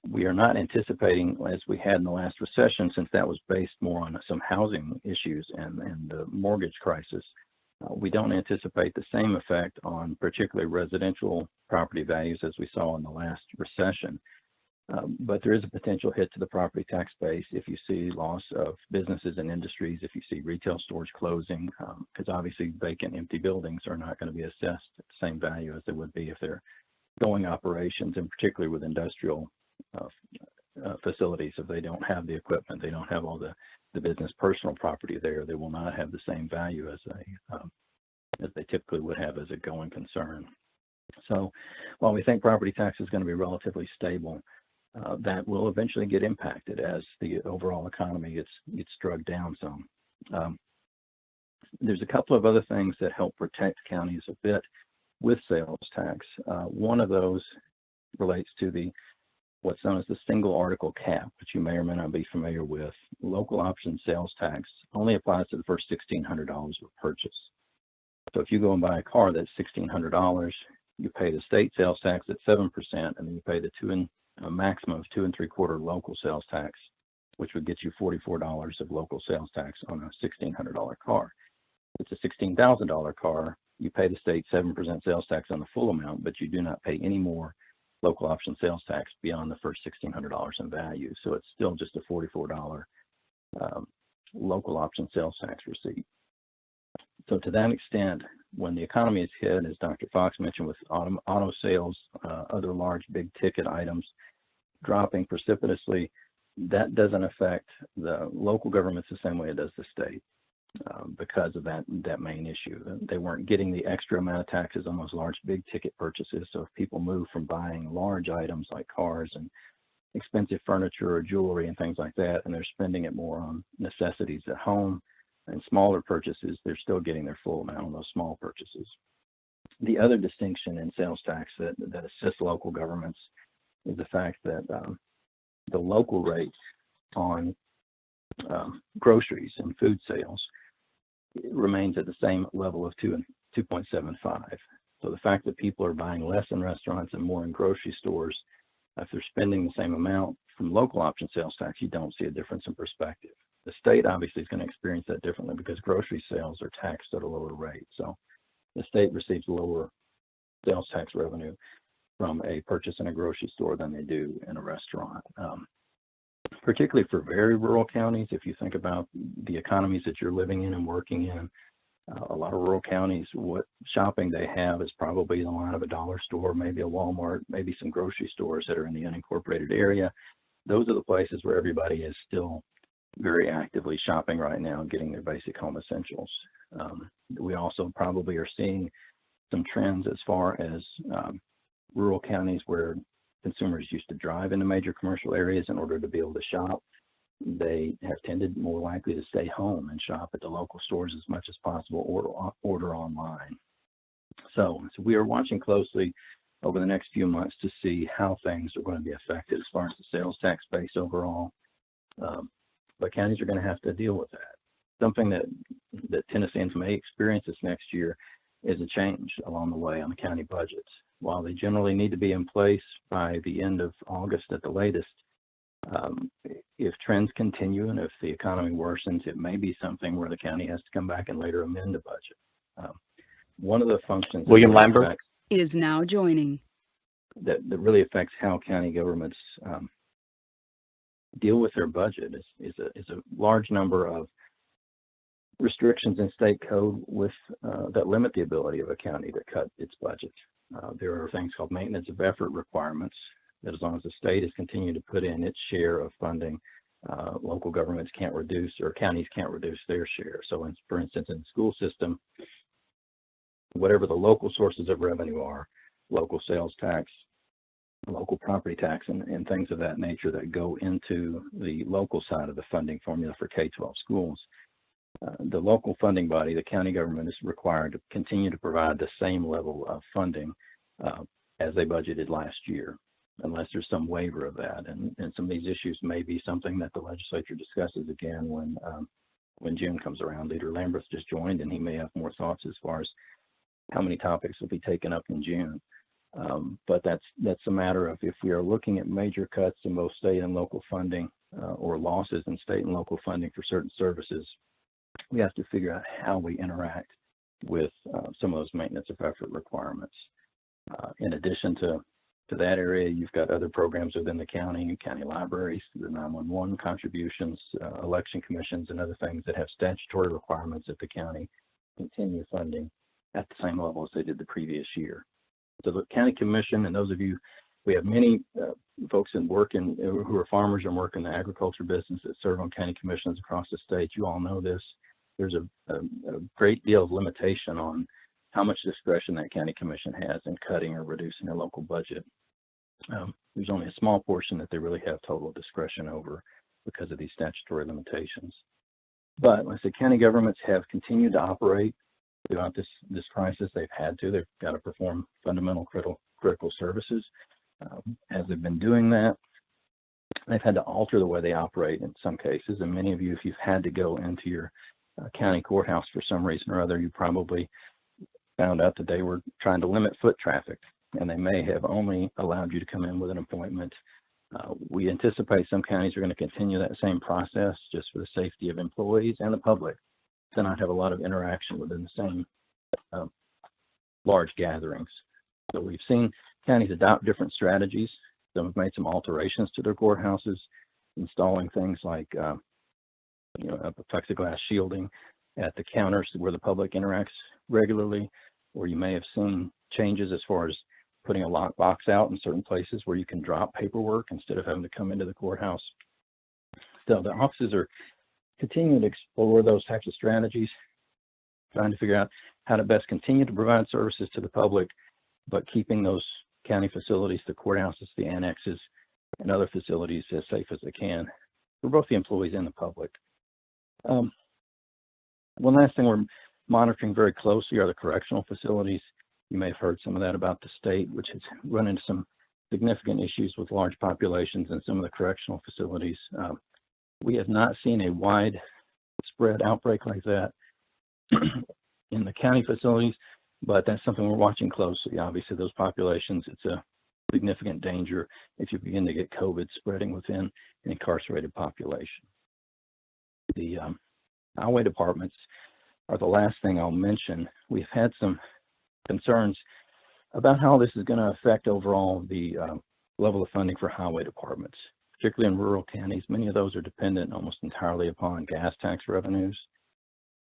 We are not anticipating, as we had in the last recession, since that was based more on some housing issues and the mortgage crisis, we don't anticipate the same effect on particularly residential property values as we saw in the last recession. But there is a potential hit to the property tax base if you see loss of businesses and industries, if you see retail stores closing, because obviously vacant, empty buildings are not going to be assessed at the same value as they would be if they're going operations, and particularly with industrial facilities. If they don't have the equipment, they don't have all the business personal property there, they will not have the same value as they typically would have as a going concern. So while we think property tax is going to be relatively stable, that will eventually get impacted as the overall economy gets dragged down some. There's a couple of other things that help protect counties a bit with sales tax. One of those relates to what's known as the single article cap, which you may or may not be familiar with. Local option sales tax only applies to the first $1,600 of purchase. So if you go and buy a car that's $1,600, you pay the state sales tax at 7%, and then you pay a maximum of 2 3/4 local sales tax, which would get you $44 of local sales tax on a $1,600 car. If it's a $16,000 car, you pay the state 7% sales tax on the full amount, but you do not pay any more local option sales tax beyond the first $1,600 in value. So it's still just a $44 local option sales tax receipt. So to that extent, when the economy is hit, as Dr. Fox mentioned, with auto sales, other large big ticket items dropping precipitously, that doesn't affect the local governments the same way it does the state. Because of that main issue. They weren't getting the extra amount of taxes on those large big ticket purchases. So if people move from buying large items like cars and expensive furniture or jewelry and things like that, and they're spending it more on necessities at home and smaller purchases, they're still getting their full amount on those small purchases. The other distinction in sales tax that assists local governments is the fact that the local rate on groceries and food sales remains at the same level of 2.75. So the fact that people are buying less in restaurants and more in grocery stores, if they're spending the same amount from local option sales tax, you don't see a difference in perspective. The state obviously is going to experience that differently because grocery sales are taxed at a lower rate. So the state receives lower sales tax revenue from a purchase in a grocery store than they do in a restaurant. Particularly for very rural counties, if you think about the economies that you're living in and working in, a lot of rural counties, what shopping they have is probably the line of a dollar store, maybe a Walmart, maybe some grocery stores that are in the unincorporated area. Those are the places where everybody is still very actively shopping right now and getting their basic home essentials. We also probably are seeing some trends as far as rural counties where consumers used to drive into major commercial areas in order to be able to shop. They have tended more likely to stay home and shop at the local stores as much as possible or order online. So we are watching closely over the next few months to see how things are going to be affected as far as the sales tax base overall. But counties are going to have to deal with that. Something that Tennesseans may experience this next year is a change along the way on the county budgets. While they generally need to be in place by the end of August at the latest, if trends continue and if the economy worsens, it may be something where the county has to come back and later amend the budget. One of the functions William Lambert is now joining. That really affects how county governments deal with their budget is a large number of restrictions in state code that limit the ability of a county to cut its budget. There are things called maintenance of effort requirements that as long as the state is continuing to put in its share of funding, local governments can't reduce or counties can't reduce their share. So for instance, in the school system, whatever the local sources of revenue are, local sales tax, local property tax, and things of that nature that go into the local side of the funding formula for K-12 schools, the local funding body, the county government, is required to continue to provide the same level of funding as they budgeted last year, unless there's some waiver of that. And some of these issues may be something that the legislature discusses again when June comes around. Leader Lamberth just joined, and he may have more thoughts as far as how many topics will be taken up in June. But that's a matter of if we are looking at major cuts in both state and local funding or losses in state and local funding for certain services, we have to figure out how we interact with some of those maintenance of effort requirements. In addition to that area, you've got other programs within the county libraries, the 911 contributions, election commissions, and other things that have statutory requirements that the county continue funding at the same level as they did the previous year. So the county commission, and those of you, we have many folks that work who are farmers and work in the agriculture business that serve on county commissions across the state. You all know this. There's a great deal of limitation on how much discretion that county commission has in cutting or reducing their local budget. There's only a small portion that they really have total discretion over because of these statutory limitations. But like I said, county governments have continued to operate throughout this crisis. They've had to. They've got to perform fundamental critical services. As they've been doing that, they've had to alter the way they operate in some cases. And many of you, if you've had to go into your county courthouse for some reason or other, you probably found out that they were trying to limit foot traffic, and they may have only allowed you to come in with an appointment. We anticipate some counties are going to continue that same process just for the safety of employees and the public to not have a lot of interaction within the same large gatherings. So we've seen counties adopt different strategies. Some have made some alterations to their courthouses, installing things like plexiglass shielding at the counters where the public interacts regularly, or you may have seen changes as far as putting a lock box out in certain places where you can drop paperwork instead of having to come into the courthouse. So the offices are continuing to explore those types of strategies, trying to figure out how to best continue to provide services to the public, but keeping those county facilities, the courthouses, the annexes, and other facilities as safe as they can for both the employees and the public. One last thing we're monitoring very closely are the correctional facilities. You may have heard some of that about the state, which has run into some significant issues with large populations in some of the correctional facilities. We have not seen a widespread outbreak like that in the county facilities, but that's something we're watching closely. Obviously, those populations, it's a significant danger if you begin to get COVID spreading within an incarcerated population. The highway departments are the last thing I'll mention. We've had some concerns about how this is going to affect overall the level of funding for highway departments, particularly in rural counties. Many of those are dependent almost entirely upon gas tax revenues.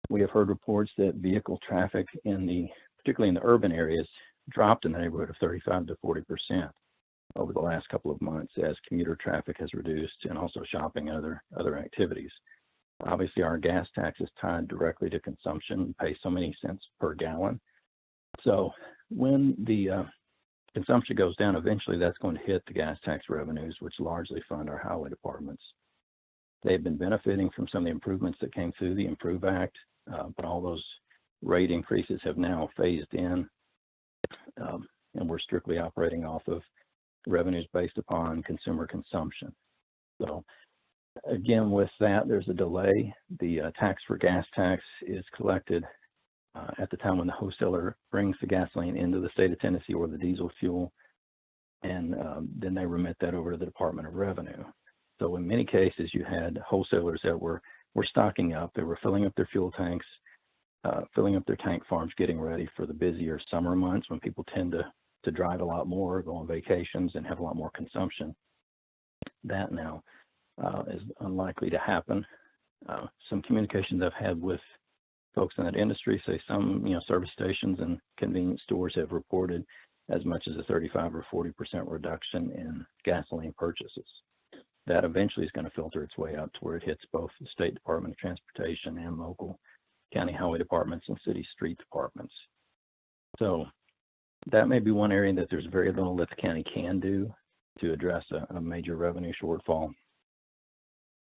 We have heard reports that vehicle traffic particularly in the urban areas, dropped in the neighborhood of 35 to 40% over the last couple of months as commuter traffic has reduced, and also shopping and other activities. Obviously, our gas tax is tied directly to consumption. We pay so many cents per gallon. So when the consumption goes down, eventually that's going to hit the gas tax revenues, which largely fund our highway departments. They've been benefiting from some of the improvements that came through the Improve Act, but all those rate increases have now phased in, and we're strictly operating off of revenues based upon consumer consumption. So again, with that, there's a delay. The tax for gas tax is collected at the time when the wholesaler brings the gasoline into the state of Tennessee, or the diesel fuel, and then they remit that over to the Department of Revenue. So in many cases, you had wholesalers that were stocking up. They were filling up their fuel tanks, filling up their tank farms, getting ready for the busier summer months when people tend to drive a lot more, go on vacations, and have a lot more consumption. That now is unlikely to happen. Some communications I've had with folks in that industry say some service stations and convenience stores have reported as much as a 35 or 40% reduction in gasoline purchases. That eventually is going to filter its way up to where it hits both the State Department of Transportation and local county highway departments and city street departments. So that may be one area that there's very little that the county can do to address a major revenue shortfall.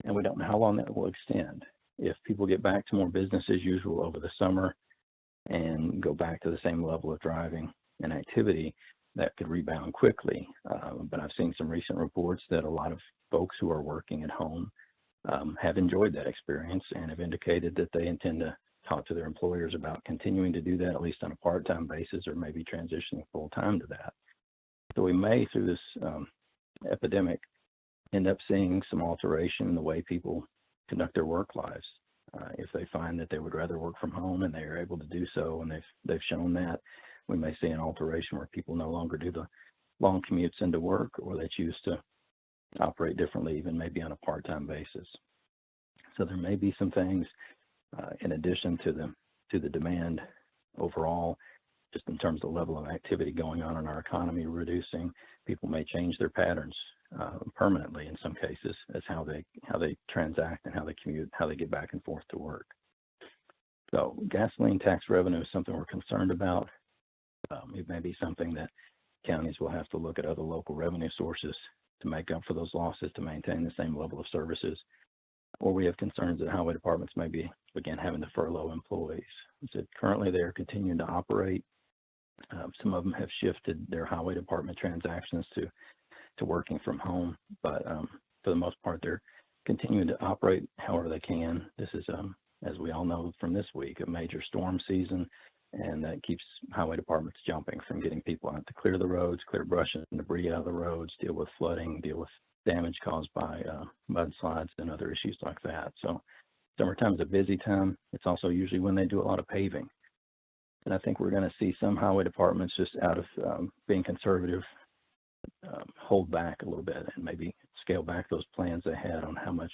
And we don't know how long that will extend. If people get back to more business as usual over the summer and go back to the same level of driving and activity, that could rebound quickly. But I've seen some recent reports that a lot of folks who are working at home have enjoyed that experience and have indicated that they intend to talk to their employers about continuing to do that, at least on a part-time basis, or maybe transitioning full-time to that. So we may, through this epidemic, end up seeing some alteration in the way people conduct their work lives. If they find that they would rather work from home and they are able to do so, and they've shown that, we may see an alteration where people no longer do the long commutes into work, or they choose to operate differently, even maybe on a part-time basis. So there may be some things in addition to the demand overall, just in terms of the level of activity going on in our economy reducing. People may change their patterns permanently in some cases as how they transact and how they commute, how they get back and forth to work. So gasoline tax revenue is something we're concerned about. It may be something that counties will have to look at other local revenue sources to make up for those losses, to maintain the same level of services. or we have concerns that highway departments may be, again, having to furlough employees. So currently they are continuing to operate. Some of them have shifted their highway department transactions to working from home, but for the most part, they're continuing to operate however they can. This is, as we all know from this week, a major storm season, and that keeps highway departments jumping from getting people out to clear the roads, clear brush and debris out of the roads, deal with flooding, deal with damage caused by mudslides and other issues like that. So summertime is a busy time. It's also usually when they do a lot of paving. And I think we're going to see some highway departments, just out of being conservative, hold back a little bit and maybe scale back those plans they had on how much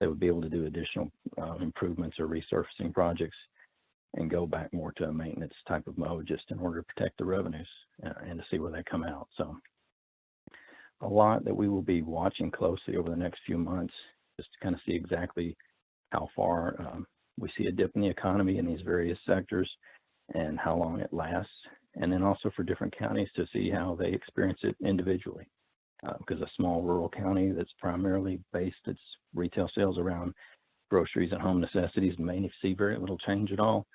they would be able to do additional improvements or resurfacing projects, and go back more to a maintenance type of mode, just in order to protect the revenues and to see where they come out. So a lot that we will be watching closely over the next few months, just to kind of see exactly how far we see a dip in the economy in these various sectors and how long it lasts. And then also for different counties to see how they experience it individually. Because a small rural county that's primarily based its retail sales around groceries and home necessities may see very little change at all.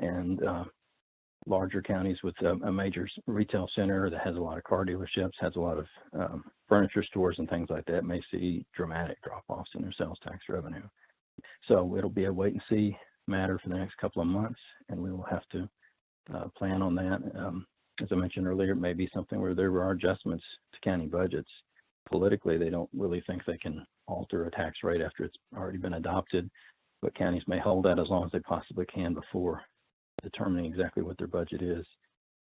And larger counties with a major retail center that has a lot of car dealerships, has a lot of furniture stores and things like that, may see dramatic drop-offs in their sales tax revenue. So it'll be a wait and see matter for the next couple of months, and we will have to plan on that. As I mentioned earlier, it may be something where there are adjustments to county budgets. Politically, they don't really think they can alter a tax rate after it's already been adopted, but counties may hold that as long as they possibly can before determining exactly what their budget is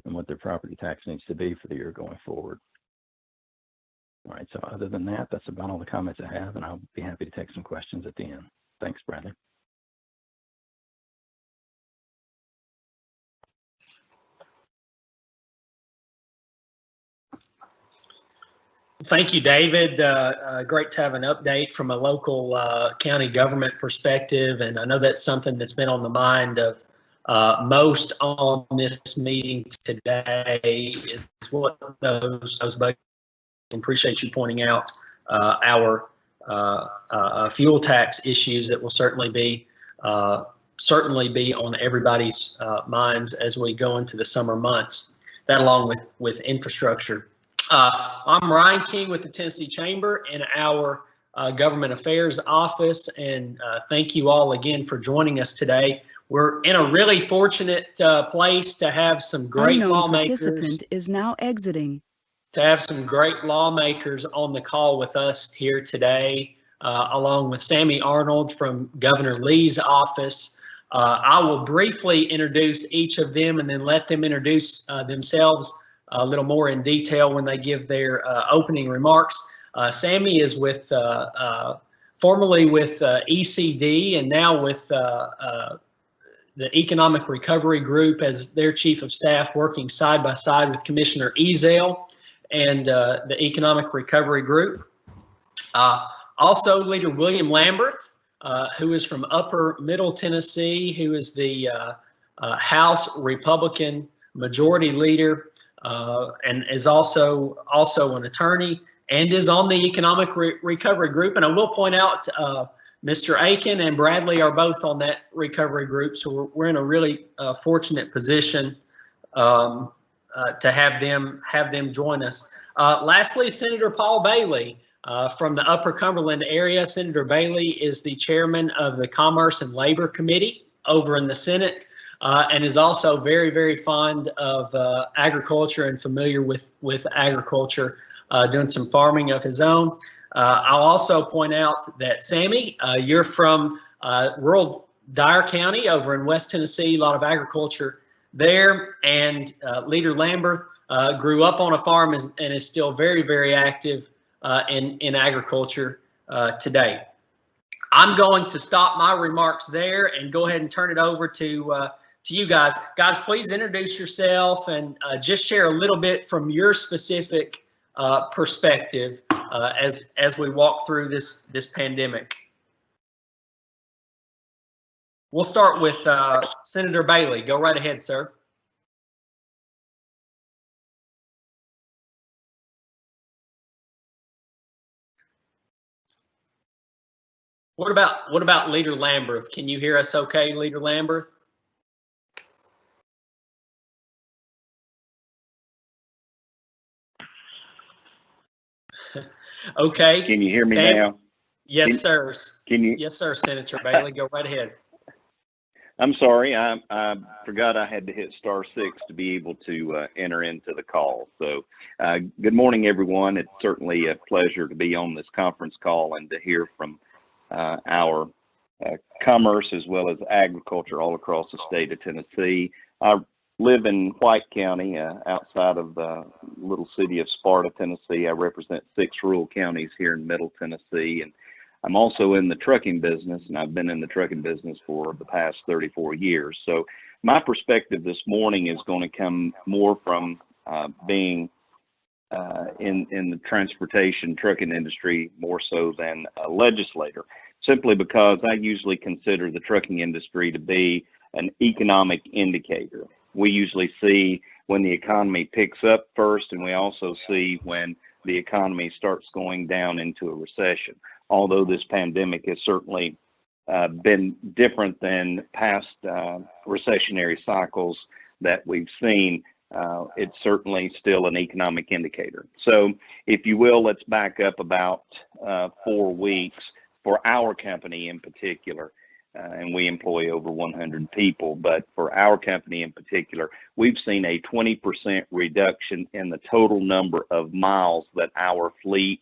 and what their property tax needs to be for the year going forward. All right, so other than that, that's about all the comments I have, and I'll be happy to take some questions at the end. Thanks, Bradley. Thank you, David. Great to have an update from a local county government perspective, and I know that's something that's been on the mind of most on this meeting today. Is what those budgets. Appreciate you pointing out our fuel tax issues that will certainly be on everybody's minds as we go into the summer months. That, along with infrastructure. I'm Ryan King with the Tennessee Chamber in our Government Affairs Office, and thank you all again for joining us today. We're in a really fortunate place to have some great lawmakers. Participant is now exiting. To have some great lawmakers on the call with us here today, along with Sammy Arnold from Governor Lee's office. I will briefly introduce each of them and then let them introduce themselves a little more in detail when they give their opening remarks. Sammy is with formerly with ECD and now with the Economic Recovery Group as their chief of staff, working side by side with Commissioner Ezell and the Economic Recovery Group. Also, Leader William Lamberth, who is from Upper Middle Tennessee, who is the House Republican Majority Leader, and is also an attorney and is on the Economic Recovery Group. And I will point out, Mr. Aiken and Bradley are both on that recovery group, so we're in a really fortunate position to have them join us. Lastly, Senator Paul Bailey from the Upper Cumberland area. Senator Bailey is the chairman of the Commerce and Labor Committee over in the Senate. And is also very, very fond of agriculture and familiar with agriculture, doing some farming of his own. I'll also point out that Sammy, you're from rural Dyer County over in West Tennessee, a lot of agriculture there. And Leader Lambert grew up on a farm and is still very, very active in agriculture today. I'm going to stop my remarks there and go ahead and turn it over to you guys. Guys, please introduce yourself and just share a little bit from your specific perspective as we walk through this pandemic. We'll start with Senator Bailey. Go right ahead, sir. What about Leader Lambert? Can you hear us okay, Leader Lambert? Okay. Can you hear me Sam? now? Yes, sir. Can you? Yes, sir, Senator Bailey. Go right ahead. I'm sorry, I forgot I had to hit *6 to be able to enter into the call. So good morning, everyone. It's certainly a pleasure to be on this conference call and to hear from our commerce as well as agriculture all across the state of Tennessee. I live in White County, outside of the little city of Sparta, Tennessee. I represent 6 rural counties here in Middle Tennessee, and I'm also in the trucking business, and I've been in the trucking business for the past 34 years. So my perspective this morning is going to come more from being in the transportation trucking industry more so than a legislator, simply because I usually consider the trucking industry to be an economic indicator. We usually see when the economy picks up first, and we also see when the economy starts going down into a recession. Although this pandemic has certainly been different than past recessionary cycles that we've seen, it's certainly still an economic indicator. So if you will, let's back up about 4 weeks for our company in particular. And we employ over 100 people, but for our company in particular, we've seen a 20% reduction in the total number of miles that our fleet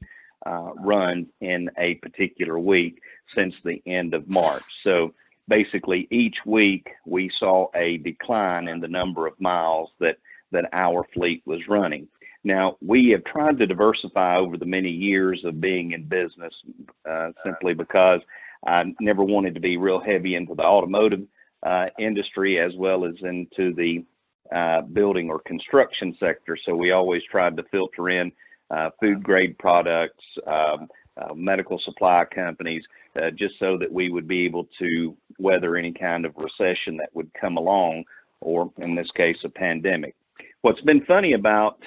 runs in a particular week since the end of March. So basically each week we saw a decline in the number of miles that our fleet was running. Now, we have tried to diversify over the many years of being in business simply because I never wanted to be real heavy into the automotive industry as well as into the building or construction sector. So we always tried to filter in food grade products, medical supply companies, just so that we would be able to weather any kind of recession that would come along, or in this case, a pandemic. What's been funny about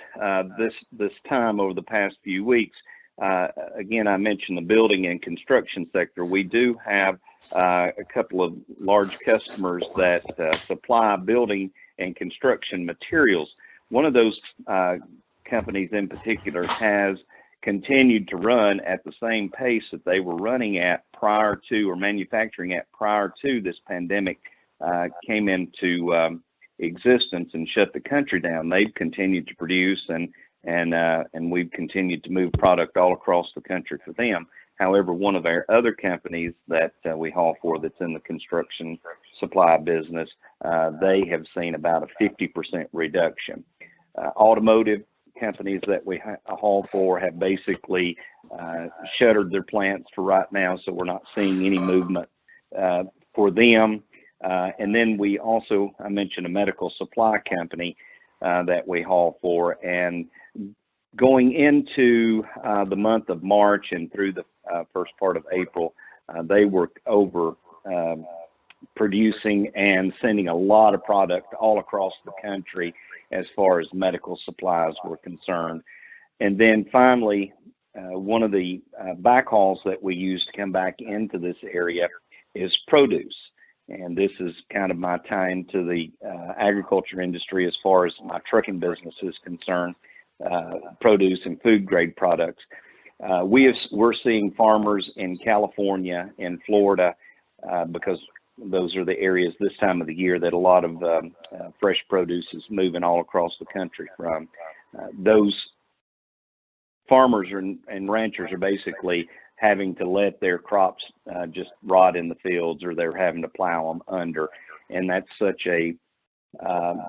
this time over the past few weeks, again, I mentioned the building and construction sector. We do have a couple of large customers that supply building and construction materials. One of those companies in particular has continued to run at the same pace that they were running at prior to, or manufacturing at prior to this pandemic came into existence and shut the country down. They've continued to produce, and we've continued to move product all across the country for them. However, one of our other companies that we haul for that's in the construction supply business, they have seen about a 50% reduction. Automotive companies that we haul for have basically shuttered their plants for right now, so we're not seeing any movement for them. And then we also, I mentioned a medical supply company that we haul for, and going into the month of March and through the first part of April, they were over producing and sending a lot of product all across the country as far as medical supplies were concerned. And then finally, one of the backhauls that we use to come back into this area is produce. And this is kind of my tie into the agriculture industry as far as my trucking business is concerned, produce and food grade products. We're seeing farmers in California and Florida, because those are the areas this time of the year that a lot of fresh produce is moving all across the country from. Those farmers and ranchers are basically having to let their crops just rot in the fields, or they're having to plow them under. And that's such a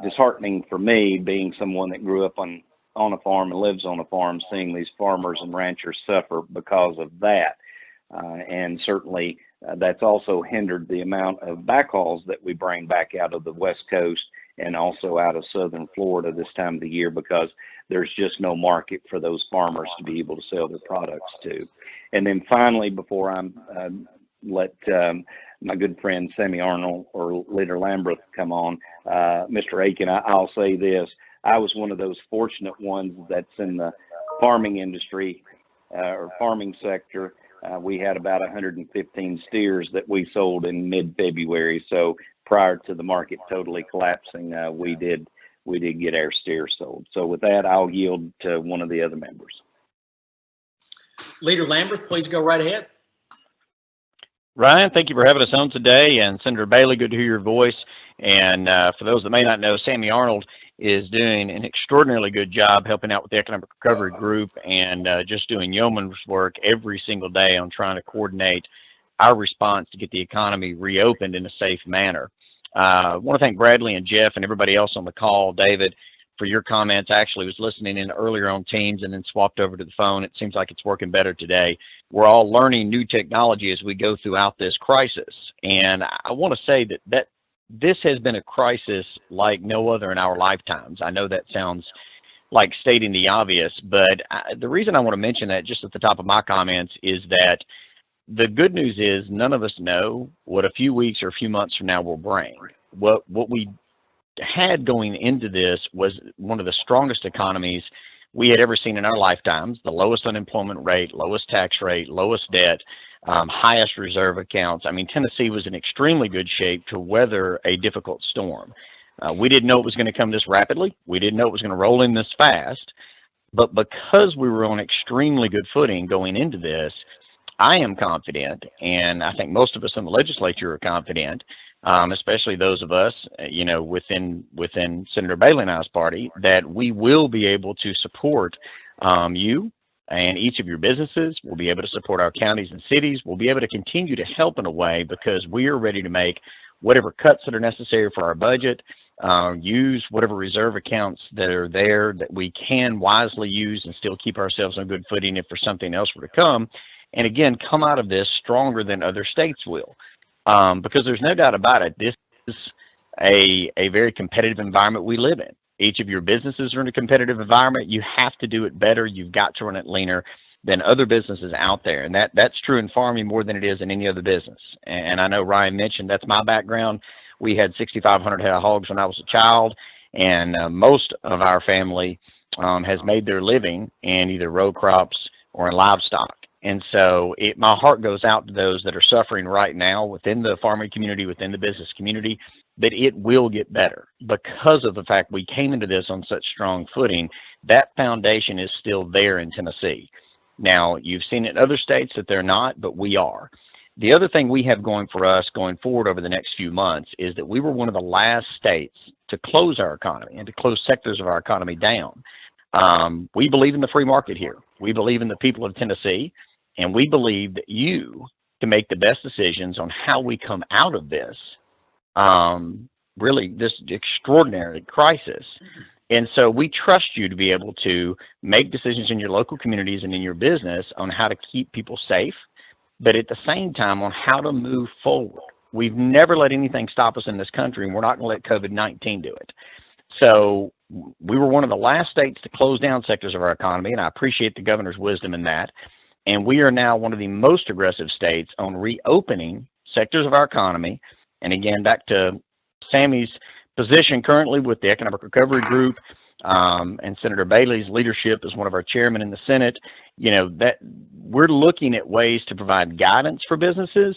disheartening for me, being someone that grew up on a farm and lives on a farm, seeing these farmers and ranchers suffer because of that. And certainly that's also hindered the amount of backhauls that we bring back out of the West Coast and also out of southern Florida this time of the year, because there's just no market for those farmers to be able to sell their products to. And then finally, before I let my good friend Sammy Arnold or Leader Lambert come on, Mr. Aiken, I'll say this. I was one of those fortunate ones that's in the farming industry or farming sector we had about 115 steers that we sold in mid-February. So prior to the market totally collapsing, we did get our steers sold. So with that, I'll yield to one of the other members. Leader Lamberth, please go right ahead. Ryan, thank you for having us on today. And Senator Bailey, good to hear your voice. And for those that may not know, Sammy Arnold is doing an extraordinarily good job helping out with the Economic Recovery Group and just doing yeoman's work every single day on trying to coordinate our response to get the economy reopened in a safe manner. I want to thank Bradley and Jeff and everybody else on the call, David, for your comments. I actually was listening in earlier on Teams and then swapped over to the phone. It seems like it's working better today. We're all learning new technology as we go throughout this crisis. And I want to say that this has been a crisis like no other in our lifetimes. I know that sounds like stating the obvious, but the reason I want to mention that just at the top of my comments is that the good news is none of us know what a few weeks or a few months from now will bring. What we had going into this was one of the strongest economies we had ever seen in our lifetimes, the lowest unemployment rate, lowest tax rate, lowest debt, highest reserve accounts. I mean, Tennessee was in extremely good shape to weather a difficult storm. We didn't know it was going to come this rapidly. We didn't know it was going to roll in this fast. But because we were on extremely good footing going into this, I am confident, and I think most of us in the legislature are confident, especially those of us, within Senator Bailey and I's party, that we will be able to support you and each of your businesses. We'll be able to support our counties and cities. We'll be able to continue to help in a way because we are ready to make whatever cuts that are necessary for our budget, use whatever reserve accounts that are there that we can wisely use and still keep ourselves on good footing if there's something else were to come. And again, come out of this stronger than other states will. Because there's no doubt about it, this is a very competitive environment we live in. Each of your businesses are in a competitive environment. You have to do it better. You've got to run it leaner than other businesses out there. And that's true in farming more than it is in any other business. And I know Ryan mentioned that's my background. We had 6,500 head of hogs when I was a child. And most of our family has made their living in either row crops or in livestock. And so my heart goes out to those that are suffering right now within the farming community, within the business community, that it will get better because of the fact we came into this on such strong footing. That foundation is still there in Tennessee. Now, you've seen in other states that they're not, but we are. The other thing we have going for us going forward over the next few months is that we were one of the last states to close our economy and to close sectors of our economy down. We believe in the free market here. We believe in the people of Tennessee. And we believe that you can make the best decisions on how we come out of this, really this extraordinary crisis. And so we trust you to be able to make decisions in your local communities and in your business on how to keep people safe, but at the same time on how to move forward. We've never let anything stop us in this country, and we're not going to let COVID-19 do it. So we were one of the last states to close down sectors of our economy, and I appreciate the governor's wisdom in that. And we are now one of the most aggressive states on reopening sectors of our economy. And again, back to Sammy's position currently with the Economic Recovery Group and Senator Bailey's leadership as one of our chairmen in the Senate, that we're looking at ways to provide guidance for businesses,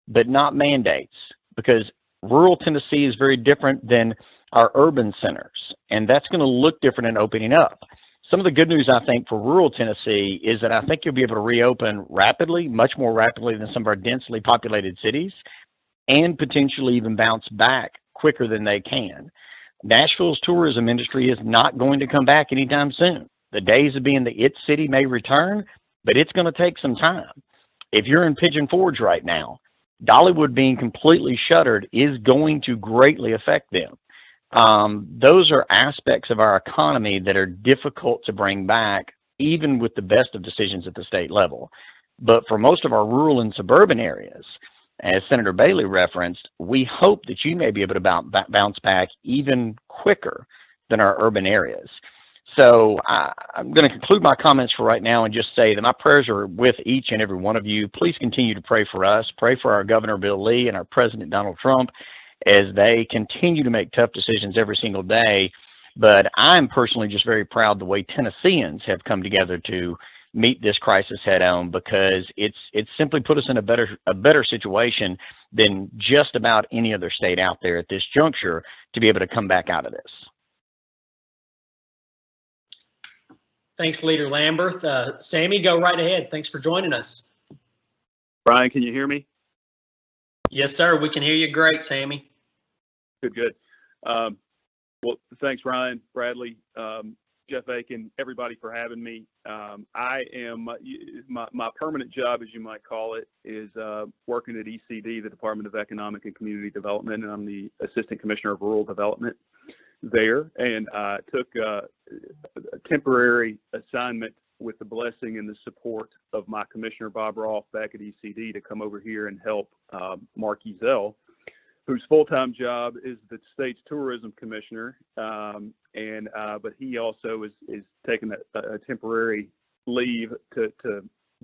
but not mandates, because rural Tennessee is very different than our urban centers. And that's going to look different in opening up. Some of the good news, I think, for rural Tennessee is that I think you'll be able to reopen rapidly, much more rapidly than some of our densely populated cities, and potentially even bounce back quicker than they can. Nashville's tourism industry is not going to come back anytime soon. The days of being the it city may return, but it's going to take some time. If you're in Pigeon Forge right now, Dollywood being completely shuttered is going to greatly affect them. Those are aspects of our economy that are difficult to bring back, even with the best of decisions at the state level. But for most of our rural and suburban areas, as Senator Bailey referenced, we hope that you may be able to bounce back even quicker than our urban areas. So I'm going to conclude my comments for right now and just say that my prayers are with each and every one of you. Please continue to pray for us. Pray for our Governor Bill Lee and our President Donald Trump as they continue to make tough decisions every single day. But I'm personally just very proud the way Tennesseans have come together to meet this crisis head on, because it's simply put us in a better situation than just about any other state out there at this juncture to be able to come back out of this. Thanks, Leader Lamberth. Sammy, go right ahead. Thanks for joining us. Brian, can you hear me? Yes, sir. We can hear you great, Sammy. Good. Well, thanks, Ryan, Bradley, Jeff Aiken, everybody for having me. I am, my permanent job, as you might call it, is working at ECD, the Department of Economic and Community Development, and I'm the Assistant Commissioner of Rural Development there. And I took a temporary assignment with the blessing and the support of my Commissioner, Bob Roth, back at ECD, to come over here and help Mark Ezell, whose full-time job is the state's tourism commissioner, but he also is taking a temporary leave to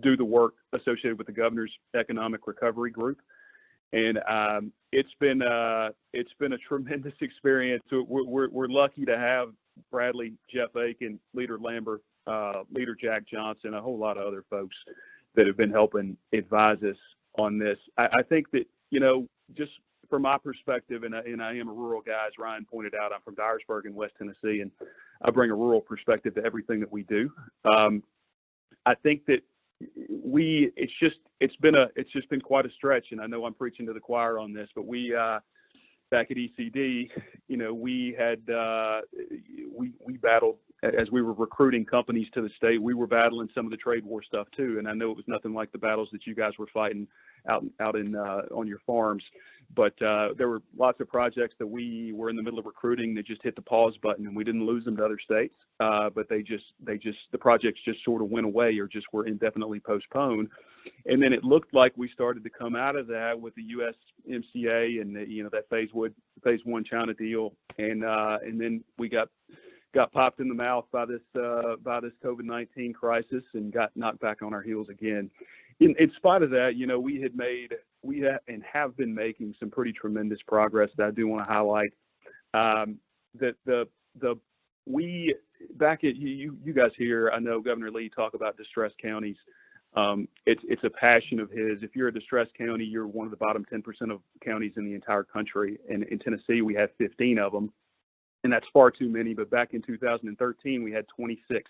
do the work associated with the governor's economic recovery group. And it's been a tremendous experience. So we're lucky to have Bradley, Jeff Aiken, Leader Lambert, Leader Jack Johnson, a whole lot of other folks that have been helping advise us on this. I think that, just from my perspective, and I am a rural guy, as Ryan pointed out, I'm from Dyersburg in West Tennessee, and I bring a rural perspective to everything that we do. I think that it's just been quite a stretch, and I know I'm preaching to the choir on this, but we back at ECD, we battled as we were recruiting companies to the state. We were battling some of the trade war stuff too, and I know it was nothing like the battles that you guys were fighting out in on your farms. But there were lots of projects that we were in the middle of recruiting that just hit the pause button, and we didn't lose them to other states. But the projects just sort of went away or just were indefinitely postponed. And then it looked like we started to come out of that with the USMCA and that phase one China deal, and then we got popped in the mouth by this COVID-19 crisis and got knocked back on our heels again. In spite of that, we have been making some pretty tremendous progress that I do want to highlight. We back at you guys here, I know Governor Lee talk about distressed counties. It's a passion of his. If you're a distressed county, you're one of the bottom 10% of counties in the entire country. And in Tennessee, we have 15 of them, and that's far too many. But back in 2013, we had 26.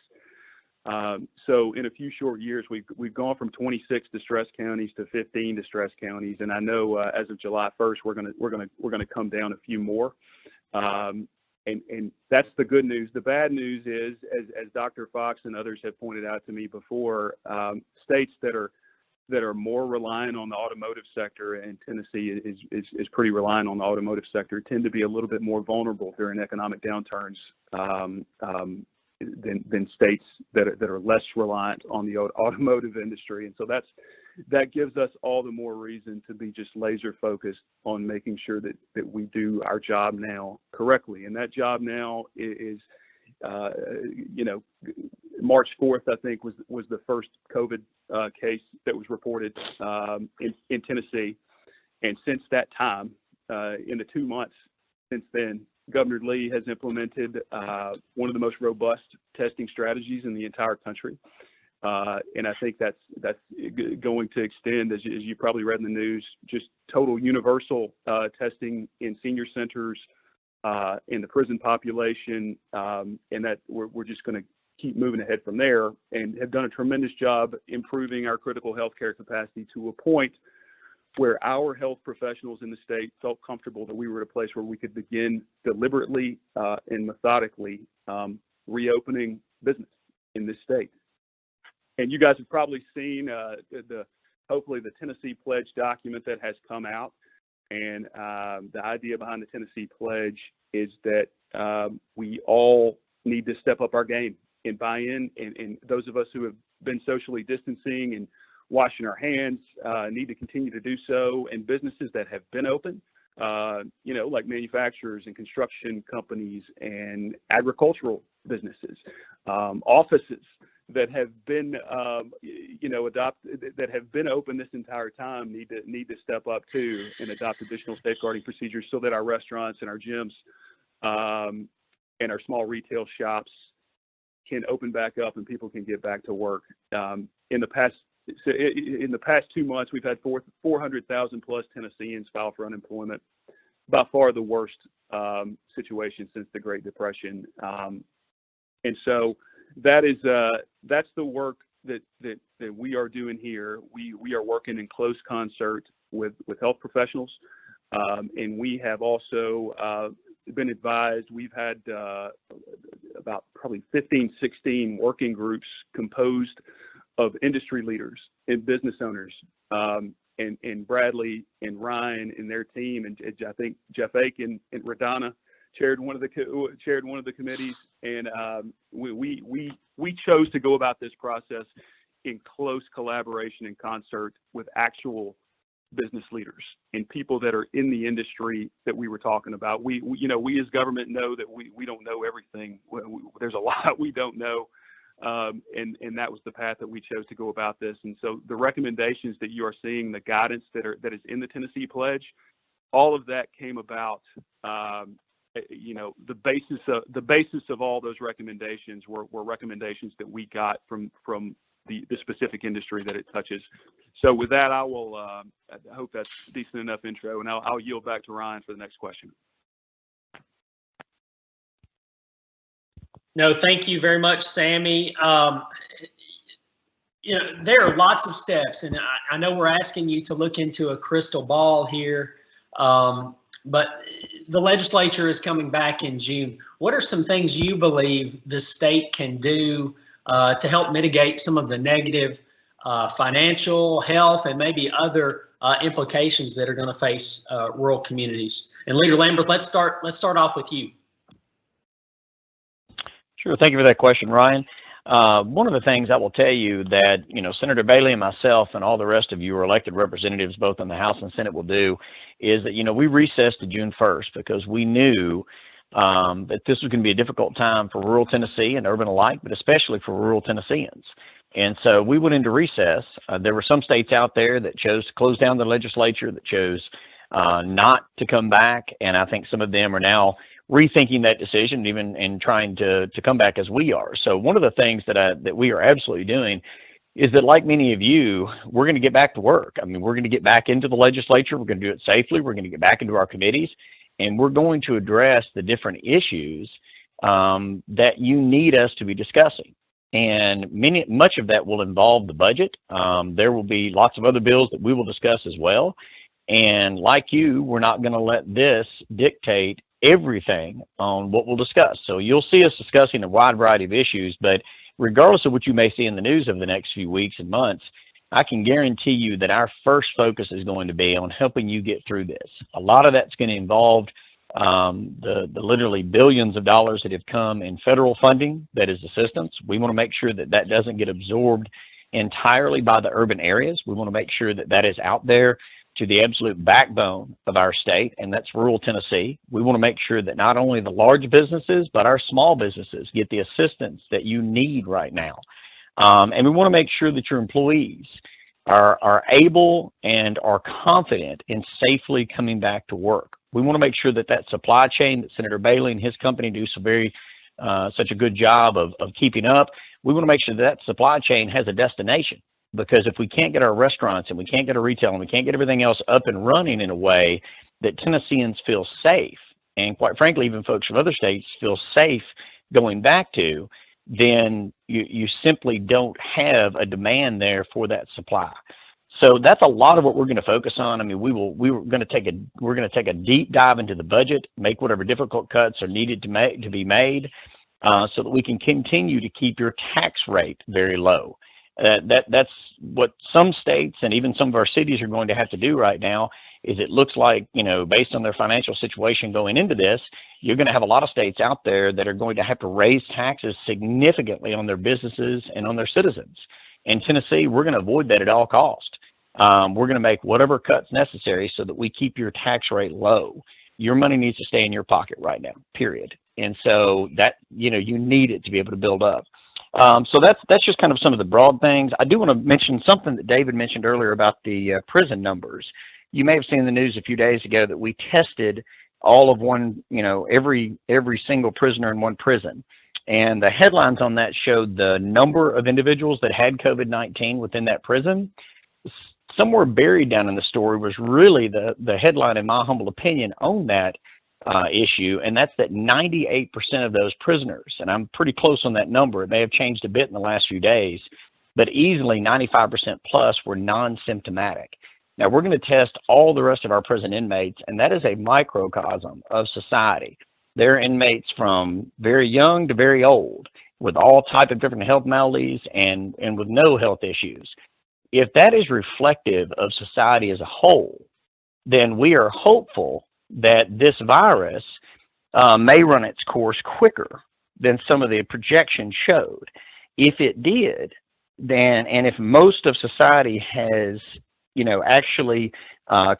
So in a few short years, we've gone from 26 distressed counties to 15 distressed counties, and I know as of July 1st, we're gonna come down a few more, and that's the good news. The bad news is, as Dr. Fox and others have pointed out to me before, states that are more reliant on the automotive sector, and Tennessee is pretty reliant on the automotive sector, tend to be a little bit more vulnerable during economic downturns than states that are less reliant on the automotive industry. And so that gives us all the more reason to be just laser focused on making sure that we do our job now correctly. And that job now is March 4th, I think, was the first COVID case that was reported in Tennessee. And since that time, in the 2 months since then, Governor Lee has implemented one of the most robust testing strategies in the entire country. And I think that's going to extend, as you probably read in the news, just total universal testing in senior centers, in the prison population, and that we're just going to keep moving ahead from there, and have done a tremendous job improving our critical healthcare capacity to a point where our health professionals in the state felt comfortable that we were at a place where we could begin deliberately and methodically reopening business in this state. And you guys have probably seen hopefully the Tennessee Pledge document that has come out. And the idea behind the Tennessee Pledge is that we all need to step up our game and buy in. And those of us who have been socially distancing and washing our hands need to continue to do so. And businesses that have been open, like manufacturers and construction companies and agricultural businesses, offices that have been, that have been open this entire time need to step up too and adopt additional safeguarding procedures so that our restaurants and our gyms and our small retail shops can open back up and people can get back to work. In the past 2 months, we've had 400,000 plus Tennesseans file for unemployment. By far the worst situation since the Great Depression. And so that's the work that we are doing here. We are working in close concert with health professionals, and we have also been advised. We've had about probably 15, 16 working groups composed of industry leaders and business owners, and Bradley and Ryan and their team, and I think Jeff Ake and Radonna chaired one of the committees, and we chose to go about this process in close collaboration and concert with actual business leaders and people that are in the industry that we were talking about. We as government know that we don't know everything. There's a lot we don't know. And that was the path that we chose to go about this. And so the recommendations that you are seeing, the guidance that is in the Tennessee Pledge, all of that came about. The basis of all those recommendations were recommendations that we got from the specific industry that it touches. So with that, I will. I hope that's decent enough intro, and I'll yield back to Ryan for the next question. No, thank you very much, Sammy. There are lots of steps, and I know we're asking you to look into a crystal ball here, but the legislature is coming back in June. What are some things you believe the state can do to help mitigate some of the negative financial, health, and maybe other implications that are going to face rural communities? And Leader Lambert, let's start off with you. Sure. Thank you for that question, Ryan. One of the things I will tell you that, Senator Bailey and myself and all the rest of you are elected representatives, both in the House and Senate, will do is that, we recessed to June 1st because we knew that this was going to be a difficult time for rural Tennessee and urban alike, but especially for rural Tennesseans. And so we went into recess. There were some states out there that chose to close down the legislature, that chose not to come back. And I think some of them are now rethinking that decision, even and trying to come back as we are. So one of the things that we are absolutely doing is that, like many of you, we're going to get back to work. I mean, we're going to get back into the legislature. We're going to do it safely. We're going to get back into our committees, and we're going to address the different issues that you need us to be discussing. And much of that will involve the budget. There will be lots of other bills that we will discuss as well. And like you, we're not going to let this dictate everything on what we'll discuss. So you'll see us discussing a wide variety of issues, but regardless of what you may see in the news over the next few weeks and months, I can guarantee you that our first focus is going to be on helping you get through this. A lot of that's going to involve the literally billions of dollars that have come in federal funding that is assistance. We want to make sure that that doesn't get absorbed entirely by the urban areas. We want to make sure that that is out there to the absolute backbone of our state, and that's rural Tennessee. We want to make sure that not only the large businesses, but our small businesses get the assistance that you need right now. And we want to make sure that your employees are able and are confident in safely coming back to work. We want to make sure that that supply chain that Senator Bailey and his company do such a good job of keeping up, we want to make sure that supply chain has a destination. Because if we can't get our restaurants and we can't get our retail and we can't get everything else up and running in a way that Tennesseans feel safe, and quite frankly, even folks from other states feel safe going back to, then you simply don't have a demand there for that supply. So that's a lot of what we're going to focus on. I mean, we're going to take a deep dive into the budget, make whatever difficult cuts are needed to be made, so that we can continue to keep your tax rate very low. That's what some states and even some of our cities are going to have to do right now. Is it looks like, based on their financial situation going into this, you're going to have a lot of states out there that are going to have to raise taxes significantly on their businesses and on their citizens. In Tennessee, we're going to avoid that at all cost. We're going to make whatever cuts necessary so that we keep your tax rate low. Your money needs to stay in your pocket right now, period. And so that, you need it to be able to build up. So that's just kind of some of the broad things. I do want to mention something that David mentioned earlier about the prison numbers. You may have seen in the news a few days ago that we tested all of every single prisoner in one prison. And the headlines on that showed the number of individuals that had COVID-19 within that prison. Somewhere buried down in the story was really the headline, in my humble opinion, on that issue, and that's that 98% of those prisoners, and I'm pretty close on that number, it may have changed a bit in the last few days, but easily 95% plus were non-symptomatic. Now, we're going to test all the rest of our prison inmates, and that is a microcosm of society. They're inmates from very young to very old with all type of different health maladies and with no health issues. If that is reflective of society as a whole, then we are hopeful that this virus may run its course quicker than some of the projections showed. If it did, then, and if most of society has, actually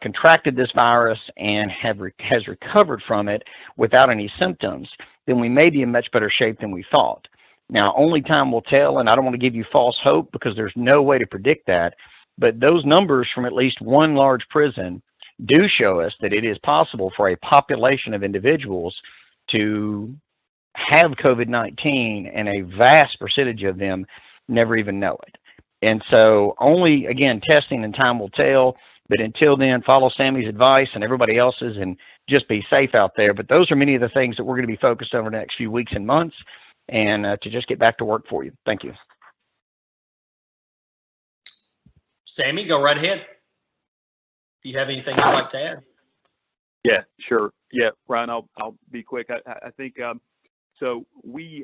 contracted this virus and has recovered from it without any symptoms, then we may be in much better shape than we thought. Now, only time will tell, and I don't want to give you false hope because there's no way to predict that, but those numbers from at least one large prison do show us that it is possible for a population of individuals to have COVID-19 and a vast percentage of them never even know it. And so only, again, testing and time will tell, but until then, follow Sammy's advice and everybody else's and just be safe out there. But those are many of the things that we're going to be focused on over the next few weeks and months, and to just get back to work for you. Thank you. Sammy, go right ahead. If you have anything you'd like to add. Yeah, sure. Yeah, Ryan, I'll be quick. I think so.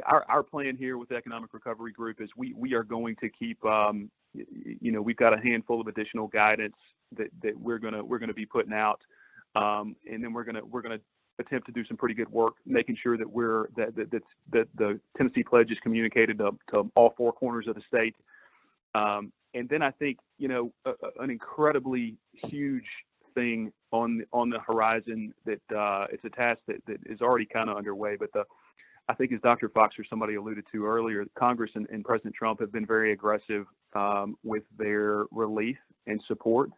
Our plan here with the Economic Recovery Group is we are going to keep. We've got a handful of additional guidance that we're gonna be putting out, and then we're gonna attempt to do some pretty good work, making sure that that the Tennessee Pledge is communicated to all four corners of the state. And then I think, an incredibly huge thing on the horizon that it's a task that is already kind of underway. But I think, as Dr. Fox or somebody alluded to earlier, Congress and President Trump have been very aggressive with their relief and support.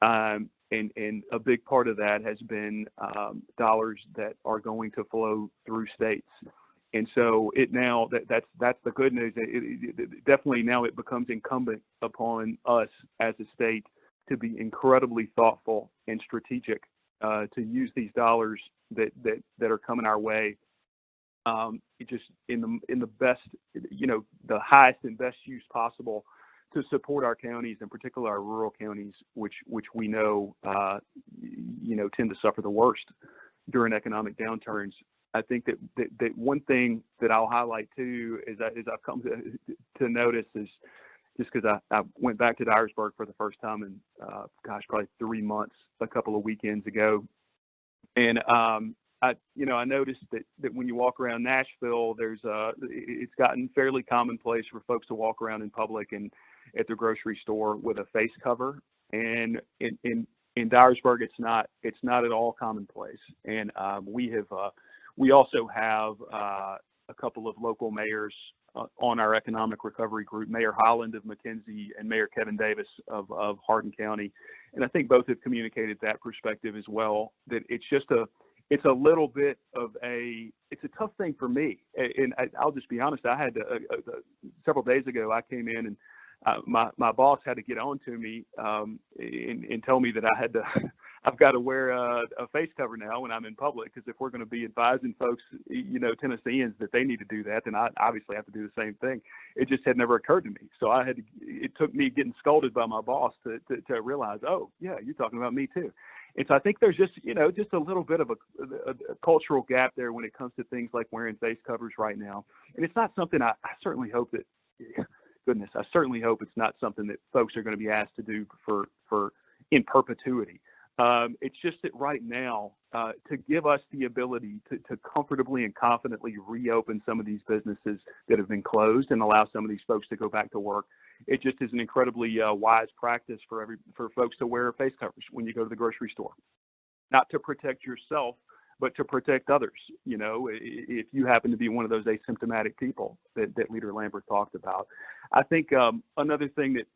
And a big part of that has been dollars that are going to flow through states. And so that's the good news. It definitely now it becomes incumbent upon us as a state to be incredibly thoughtful and strategic to use these dollars that are coming our way, just in the best, the highest and best use possible to support our counties, in particular our rural counties, which we know tend to suffer the worst during economic downturns. I think that one thing that I'll highlight too is I've come to notice is just because I went back to Dyersburg for the first time in probably 3 months a couple of weekends ago, and I noticed that when you walk around Nashville, it's gotten fairly commonplace for folks to walk around in public and at the grocery store with a face cover, and in Dyersburg it's not at all commonplace, and we also have a couple of local mayors on our Economic Recovery Group, Mayor Holland of McKenzie and Mayor Kevin Davis of Hardin County. And I think both have communicated that perspective as well, that it's a little bit of it's a tough thing for me. And I'll just be honest, I had several days ago, I came in and my boss had to get on to me and tell me that I've got to wear a face cover now when I'm in public, because if we're going to be advising folks, Tennesseans, that they need to do that, then I obviously have to do the same thing. It just had never occurred to me. So it took me getting scolded by my boss to realize, oh yeah, you're talking about me too. And so I think there's just a little bit of a cultural gap there when it comes to things like wearing face covers right now. And it's not something I certainly hope that, goodness, I certainly hope it's not something that folks are going to be asked to do for in perpetuity. It's just that right now, to give us the ability to comfortably and confidently reopen some of these businesses that have been closed and allow some of these folks to go back to work, it just is an incredibly wise practice for folks to wear face covers when you go to the grocery store, not to protect yourself, but to protect others. If you happen to be one of those asymptomatic people that Leader Lambert talked about. I think another thing that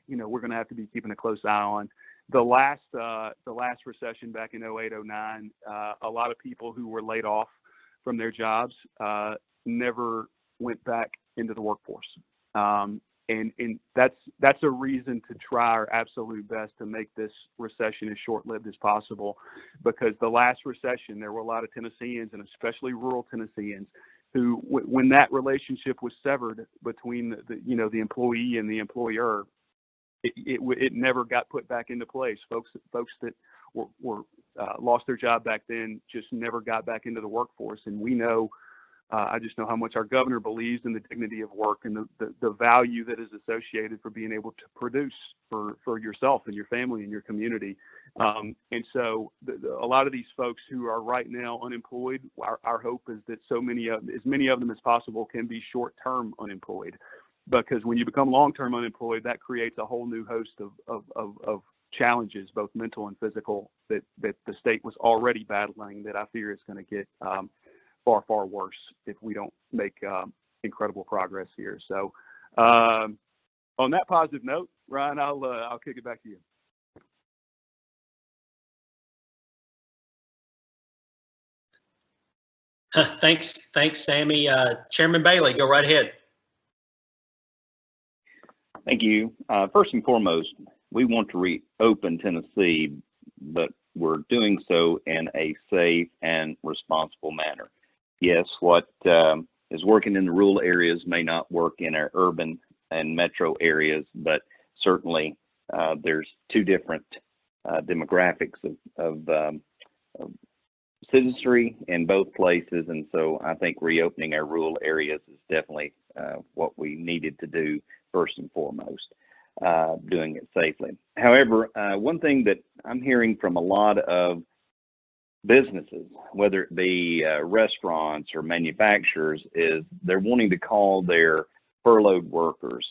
we're going to have to be keeping a close eye on. The last recession back in 08, 09, a lot of people who were laid off from their jobs never went back into the workforce. And that's a reason to try our absolute best to make this recession as short-lived as possible, because the last recession, there were a lot of Tennesseans, and especially rural Tennesseans, who, when that relationship was severed between the employee and the employer, it never got put back into place. Folks that were lost their job back then just never got back into the workforce. And we know, I just know how much our governor believes in the dignity of work and the value that is associated for being able to produce for yourself and your family and your community. And so a lot of these folks who are right now unemployed, our hope is that as many of them as possible can be short-term unemployed, because when you become long-term unemployed, that creates a whole new host of challenges, both mental and physical, that the state was already battling, that I fear is going to get far, far worse if we don't make incredible progress here. So on that positive note, Ryan, I'll kick it back to you. Thanks, Sammy. Chairman Bailey, go right ahead. Thank you. First and foremost, we want to reopen Tennessee, but we're doing so in a safe and responsible manner. Yes, what is working in the rural areas may not work in our urban and metro areas, but certainly there's two different demographics of citizenry in both places, and so I think reopening our rural areas is definitely what we needed to do first and foremost, doing it safely. However, one thing that I'm hearing from a lot of businesses, whether it be restaurants or manufacturers, is they're wanting to call their furloughed workers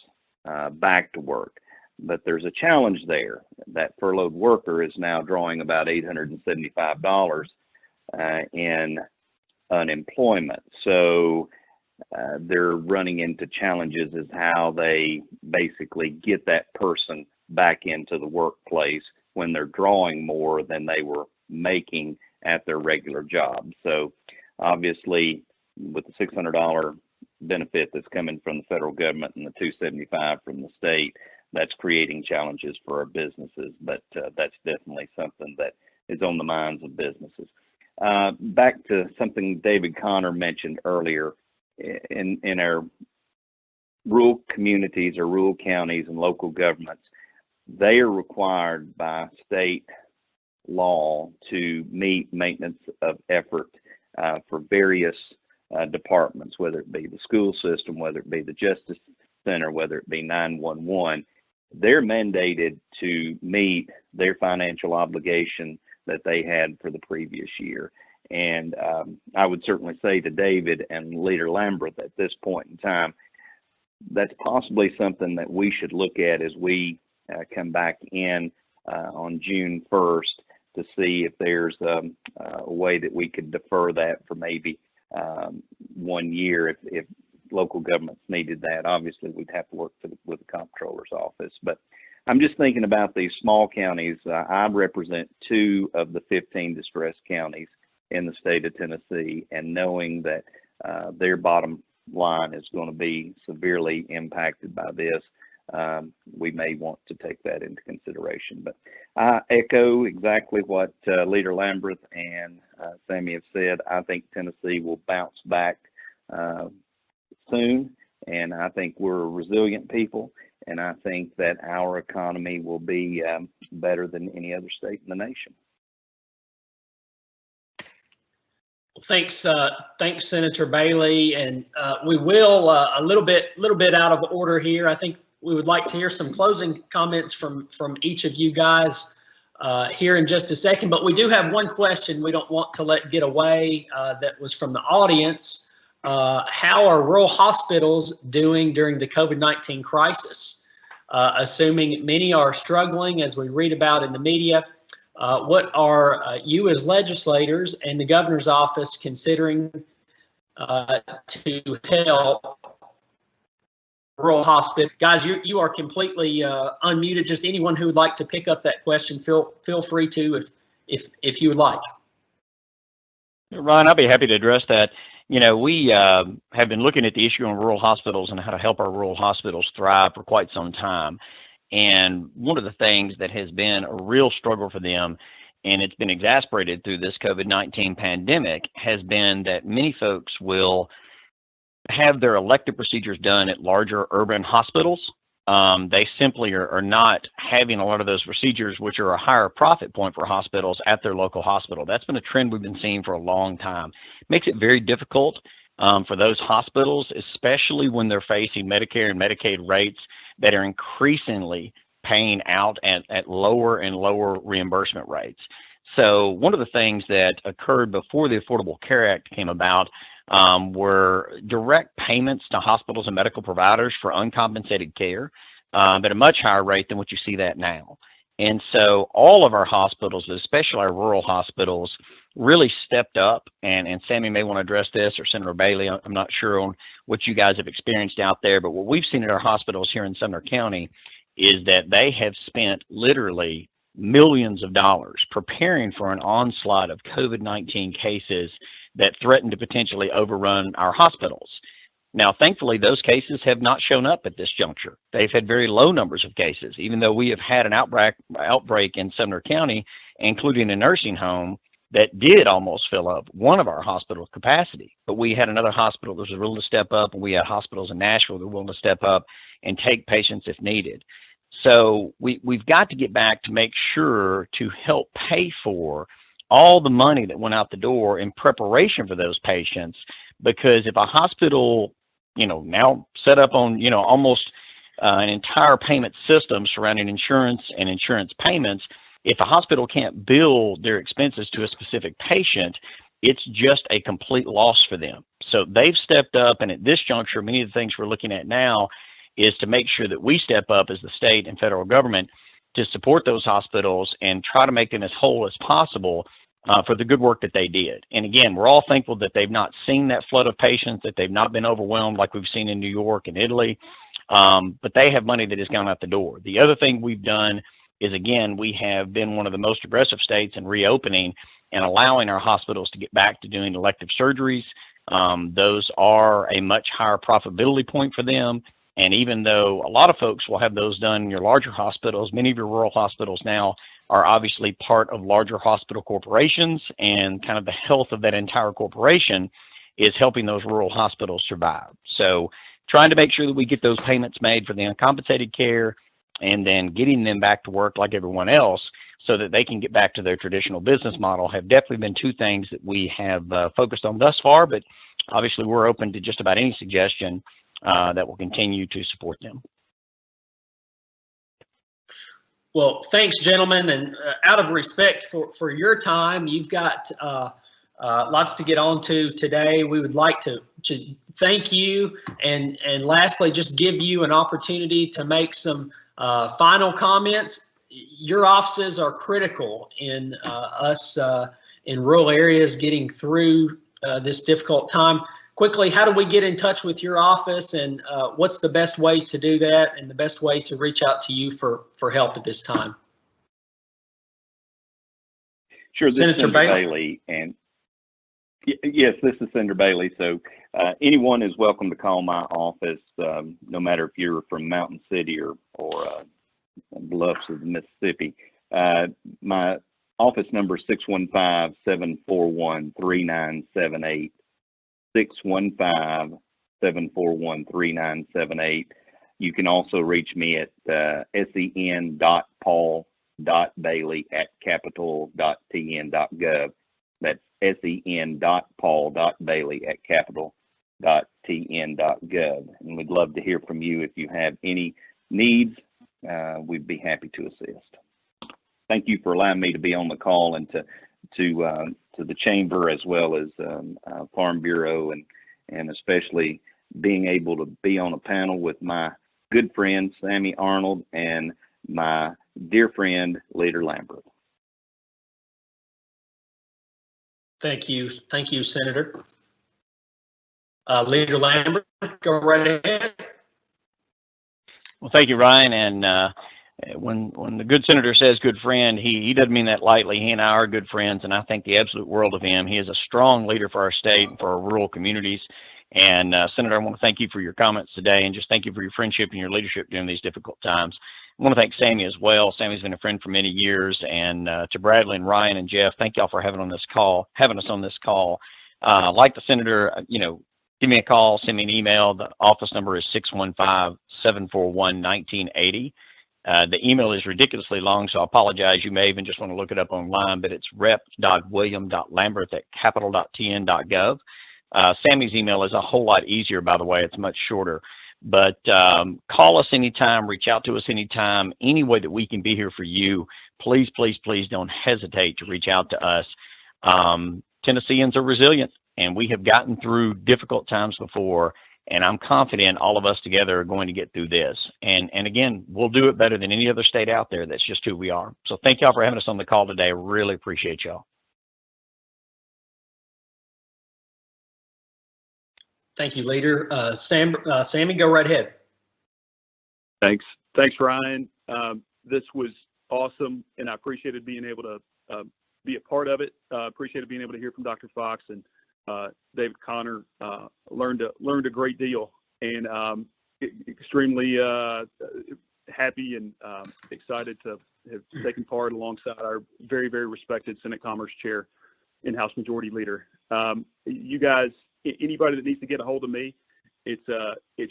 back to work. But there's a challenge there. That furloughed worker is now drawing about $875 in unemployment. So they're running into challenges as how they basically get that person back into the workplace when they're drawing more than they were making at their regular job. So obviously, with the $600 benefit that's coming from the federal government and the $275 from the state, that's creating challenges for our businesses, but that's definitely something that is on the minds of businesses. Back to something David Connor mentioned earlier, in our rural communities or rural counties and local governments, they are required by state law to meet maintenance of effort for various departments, whether it be the school system, whether it be the justice center, whether it be 911. They're mandated to meet their financial obligation that they had for the previous year. And I would certainly say to David and Leader Lambert at this point in time, that's possibly something that we should look at as we come back in on June 1st to see if there's a way that we could defer that for maybe 1 year if local governments needed that. Obviously, we'd have to work with the comptroller's office. But I'm just thinking about these small counties. I represent 2 of the 15 distressed counties in the state of Tennessee, and knowing that their bottom line is going to be severely impacted by this, we may want to take that into consideration. But I echo exactly what Leader Lambert and Sammy have said. I think Tennessee will bounce back soon, and I think we're a resilient people, and I think that our economy will be better than any other state in the nation. Thanks, Senator Bailey, and we will a little bit out of order here. I think we would like to hear some closing comments from each of you guys here in just a second. But we do have one question we don't want to let get away that was from the audience. How are rural hospitals doing during the COVID-19 crisis? Assuming many are struggling, as we read about in the media. What are you as legislators and the governor's office considering to help rural hospital? Guys, you are completely unmuted. Just anyone who would like to pick up that question, feel free to if you would like. Ryan, I'll be happy to address that. You know, we have been looking at the issue in rural hospitals and how to help our rural hospitals thrive for quite some time. And one of the things that has been a real struggle for them, and it's been exacerbated through this COVID-19 pandemic, has been that many folks will have their elective procedures done at larger urban hospitals. They simply are not having a lot of those procedures, which are a higher profit point for hospitals, at their local hospital. That's been a trend we've been seeing for a long time. It makes it very difficult for those hospitals, especially when they're facing Medicare and Medicaid rates that are increasingly paying out at lower and lower reimbursement rates. So one of the things that occurred before the Affordable Care Act came about were direct payments to hospitals and medical providers for uncompensated care at a much higher rate than what you see that now. And so all of our hospitals, especially our rural hospitals, really stepped up, and Sammy may want to address this, or Senator Bailey, I'm not sure on what you guys have experienced out there, but what we've seen at our hospitals here in Sumner County is that they have spent literally millions of dollars preparing for an onslaught of COVID-19 cases that threaten to potentially overrun our hospitals. Now, thankfully, those cases have not shown up at this juncture. They've had very low numbers of cases, even though we have had an outbreak in Sumner County, including a nursing home that did almost fill up one of our hospital capacity. But we had another hospital that was willing to step up, and we had hospitals in Nashville that were willing to step up and take patients if needed. So we've got to get back to make sure to help pay for all the money that went out the door in preparation for those patients, because if a hospital, now set up on, almost an entire payment system surrounding insurance and insurance payments, if a hospital can't bill their expenses to a specific patient, it's just a complete loss for them. So they've stepped up, and at this juncture, many of the things we're looking at now is to make sure that we step up as the state and federal government to support those hospitals and try to make them as whole as possible for the good work that they did. And again, we're all thankful that they've not seen that flood of patients, that they've not been overwhelmed like we've seen in New York and Italy, but they have money that has gone out the door. The other thing we've done is, again, we have been one of the most aggressive states in reopening and allowing our hospitals to get back to doing elective surgeries. Those are a much higher profitability point for them. And even though a lot of folks will have those done in your larger hospitals, many of your rural hospitals now are obviously part of larger hospital corporations, and kind of the health of that entire corporation is helping those rural hospitals survive. So trying to make sure that we get those payments made for the uncompensated care, and then getting them back to work like everyone else so that they can get back to their traditional business model have definitely been two things that we have focused on thus far, but obviously we're open to just about any suggestion that will continue to support them. Well, thanks, gentlemen. And out of respect for your time, you've got lots to get on to today. We would like to thank you, and lastly, just give you an opportunity to make some final comments. Your offices are critical in us in rural areas getting through this difficult time. Quickly, how do we get in touch with your office, and what's the best way to do that, and the best way to reach out to you for help at this time? Sure, this Senator is Senator Bailey, and yes, this is Senator Bailey. So anyone is welcome to call my office, no matter if you're from Mountain City or Bluffs of Mississippi. My office number is 615-741-3978. 615-741-3978. You can also reach me at sen.paul.bailey@capital.tn.gov. That's sen.paul.bailey@capital.tn.gov. And we'd love to hear from you if you have any needs. We'd be happy to assist. Thank you for allowing me to be on the call, and to the chamber, as well as Farm Bureau, and especially being able to be on a panel with my good friend Sammy Arnold and my dear friend Leader Lambert. Thank you, Senator. Leader Lambert, go right ahead. Well, thank you, Ryan, and when the good senator says good friend, he doesn't mean that lightly. He and I are good friends, and I think the absolute world of him. He is a strong leader for our state and for our rural communities. And Senator, I want to thank you for your comments today, and just thank you for your friendship and your leadership during these difficult times. I want to thank Sammy as well. Sammy's been a friend for many years, and to Bradley and Ryan and Jeff, thank y'all for having us on this call. Like the senator, give me a call, send me an email. The office number is 615-741-1980. The email is ridiculously long, so I apologize. You may even just want to look it up online, but it's rep.william.lambert@capital.tn.gov. Sammy's email is a whole lot easier, by the way. It's much shorter. But call us anytime, reach out to us anytime, any way that we can be here for you. Please, please, please don't hesitate to reach out to us. Tennesseans are resilient, and we have gotten through difficult times before. And I'm confident all of us together are going to get through this. And again, we'll do it better than any other state out there. That's just who we are. So thank y'all for having us on the call today. I really appreciate y'all. Thank you, Leader. Sammy, go right ahead. Thanks, Ryan. This was awesome, and I appreciated being able to be a part of it. Appreciated being able to hear from Dr. Fox and David Connor. Learned a great deal, and extremely happy and excited to have taken part alongside our very, very respected Senate Commerce Chair and House Majority Leader. You guys, anybody that needs to get a hold of me, it's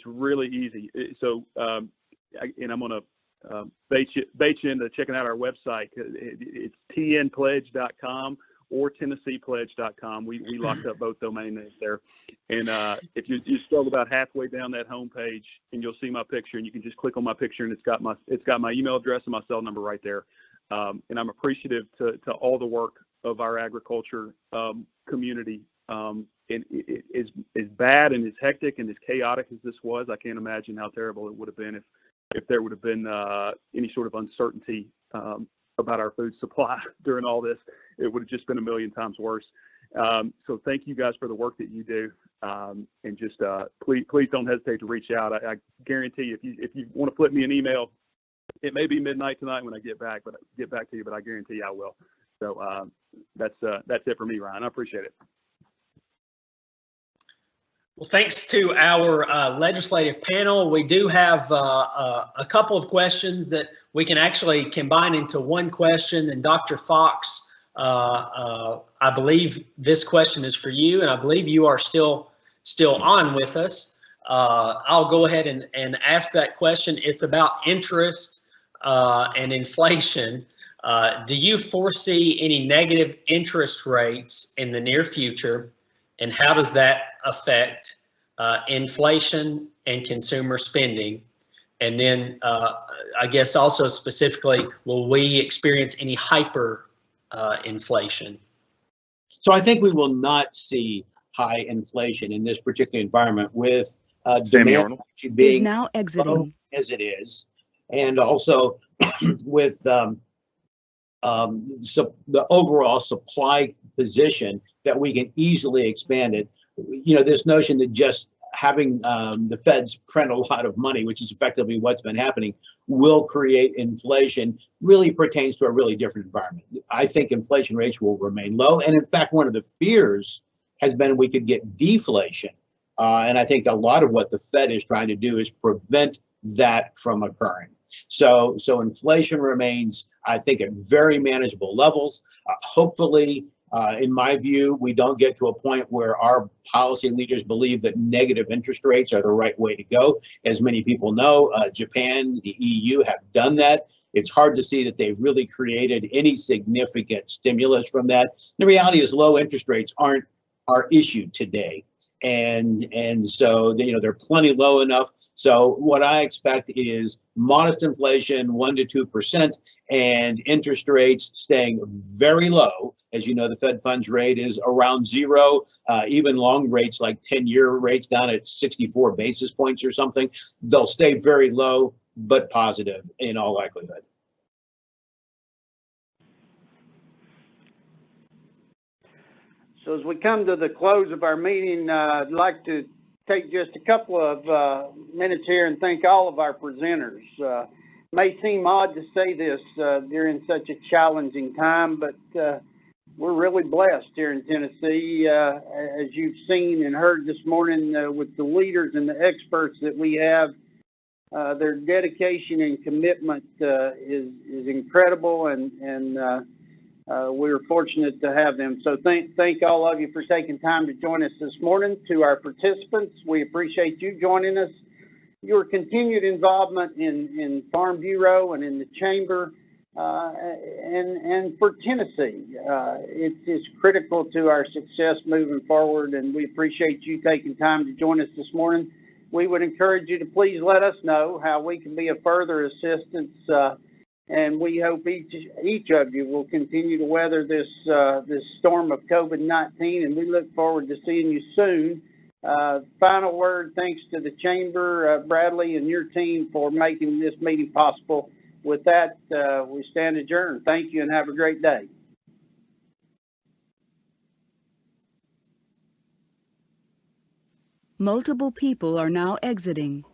really easy. So, and I'm gonna bait you into checking out our website. It's tnpledge.com or tennesseepledge.com. We locked up both domain names there. And if you scroll about halfway down that homepage, and you'll see my picture, and you can just click on my picture, and it's got my email address and my cell number right there. And I'm appreciative to all the work of our agriculture community. And as bad and as hectic and as chaotic as this was, I can't imagine how terrible it would have been if there would have been any sort of uncertainty about our food supply during all this. It would have just been a million times worse. So thank you guys for the work that you do. And just please don't hesitate to reach out. I guarantee you, if you want to flip me an email, it may be midnight tonight when I get back to you, but I guarantee you I will. So that's it for me, Ryan. I appreciate it. Well, thanks to our legislative panel, we do have a couple of questions that we can actually combine into one question. And Dr. Fox, I believe this question is for you, and I believe you are still on with us. I'll go ahead and ask that question. It's about interest and inflation. Do you foresee any negative interest rates in the near future, and how does that affect inflation and consumer spending? And then I guess also specifically, will we experience any hyper inflation? So I think we will not see high inflation in this particular environment with demand being is now exiting as it is, and also with the overall supply position that we can easily expand it. This notion that just having the feds print a lot of money, which is effectively what's been happening, will create inflation, really pertains to a really different environment. I think inflation rates will remain low. And in fact, one of the fears has been we could get deflation. And I think a lot of what the Fed is trying to do is prevent that from occurring. So inflation remains, I think, at very manageable levels. Hopefully, in my view, we don't get to a point where our policy leaders believe that negative interest rates are the right way to go. As many people know, Japan, the EU have done that. It's hard to see that they've really created any significant stimulus from that. The reality is low interest rates aren't our issue today. And so, they're plenty low enough. So what I expect is modest inflation, 1 to 2%, and interest rates staying very low. As you know, the Fed funds rate is around 0, even long rates like 10-year rates down at 64 basis points or something. They'll stay very low, but positive in all likelihood. So as we come to the close of our meeting, I'd like to take just a couple of minutes here and thank all of our presenters. may seem odd to say this during such a challenging time, but we're really blessed here in Tennessee. As you've seen and heard this morning with the leaders and the experts that we have, their dedication and commitment is incredible, and we're fortunate to have them. So thank all of you for taking time to join us this morning. To our participants, we appreciate you joining us. Your continued involvement in Farm Bureau and in the Chamber and for Tennessee. It's critical to our success moving forward, and we appreciate you taking time to join us this morning. We would encourage you to please let us know how we can be of further assistance, and we hope each of you will continue to weather this storm of COVID-19, and we look forward to seeing you soon. Final word, thanks to the Chamber, Bradley, and your team for making this meeting possible. With that, we stand adjourned. Thank you and have a great day. Multiple people are now exiting.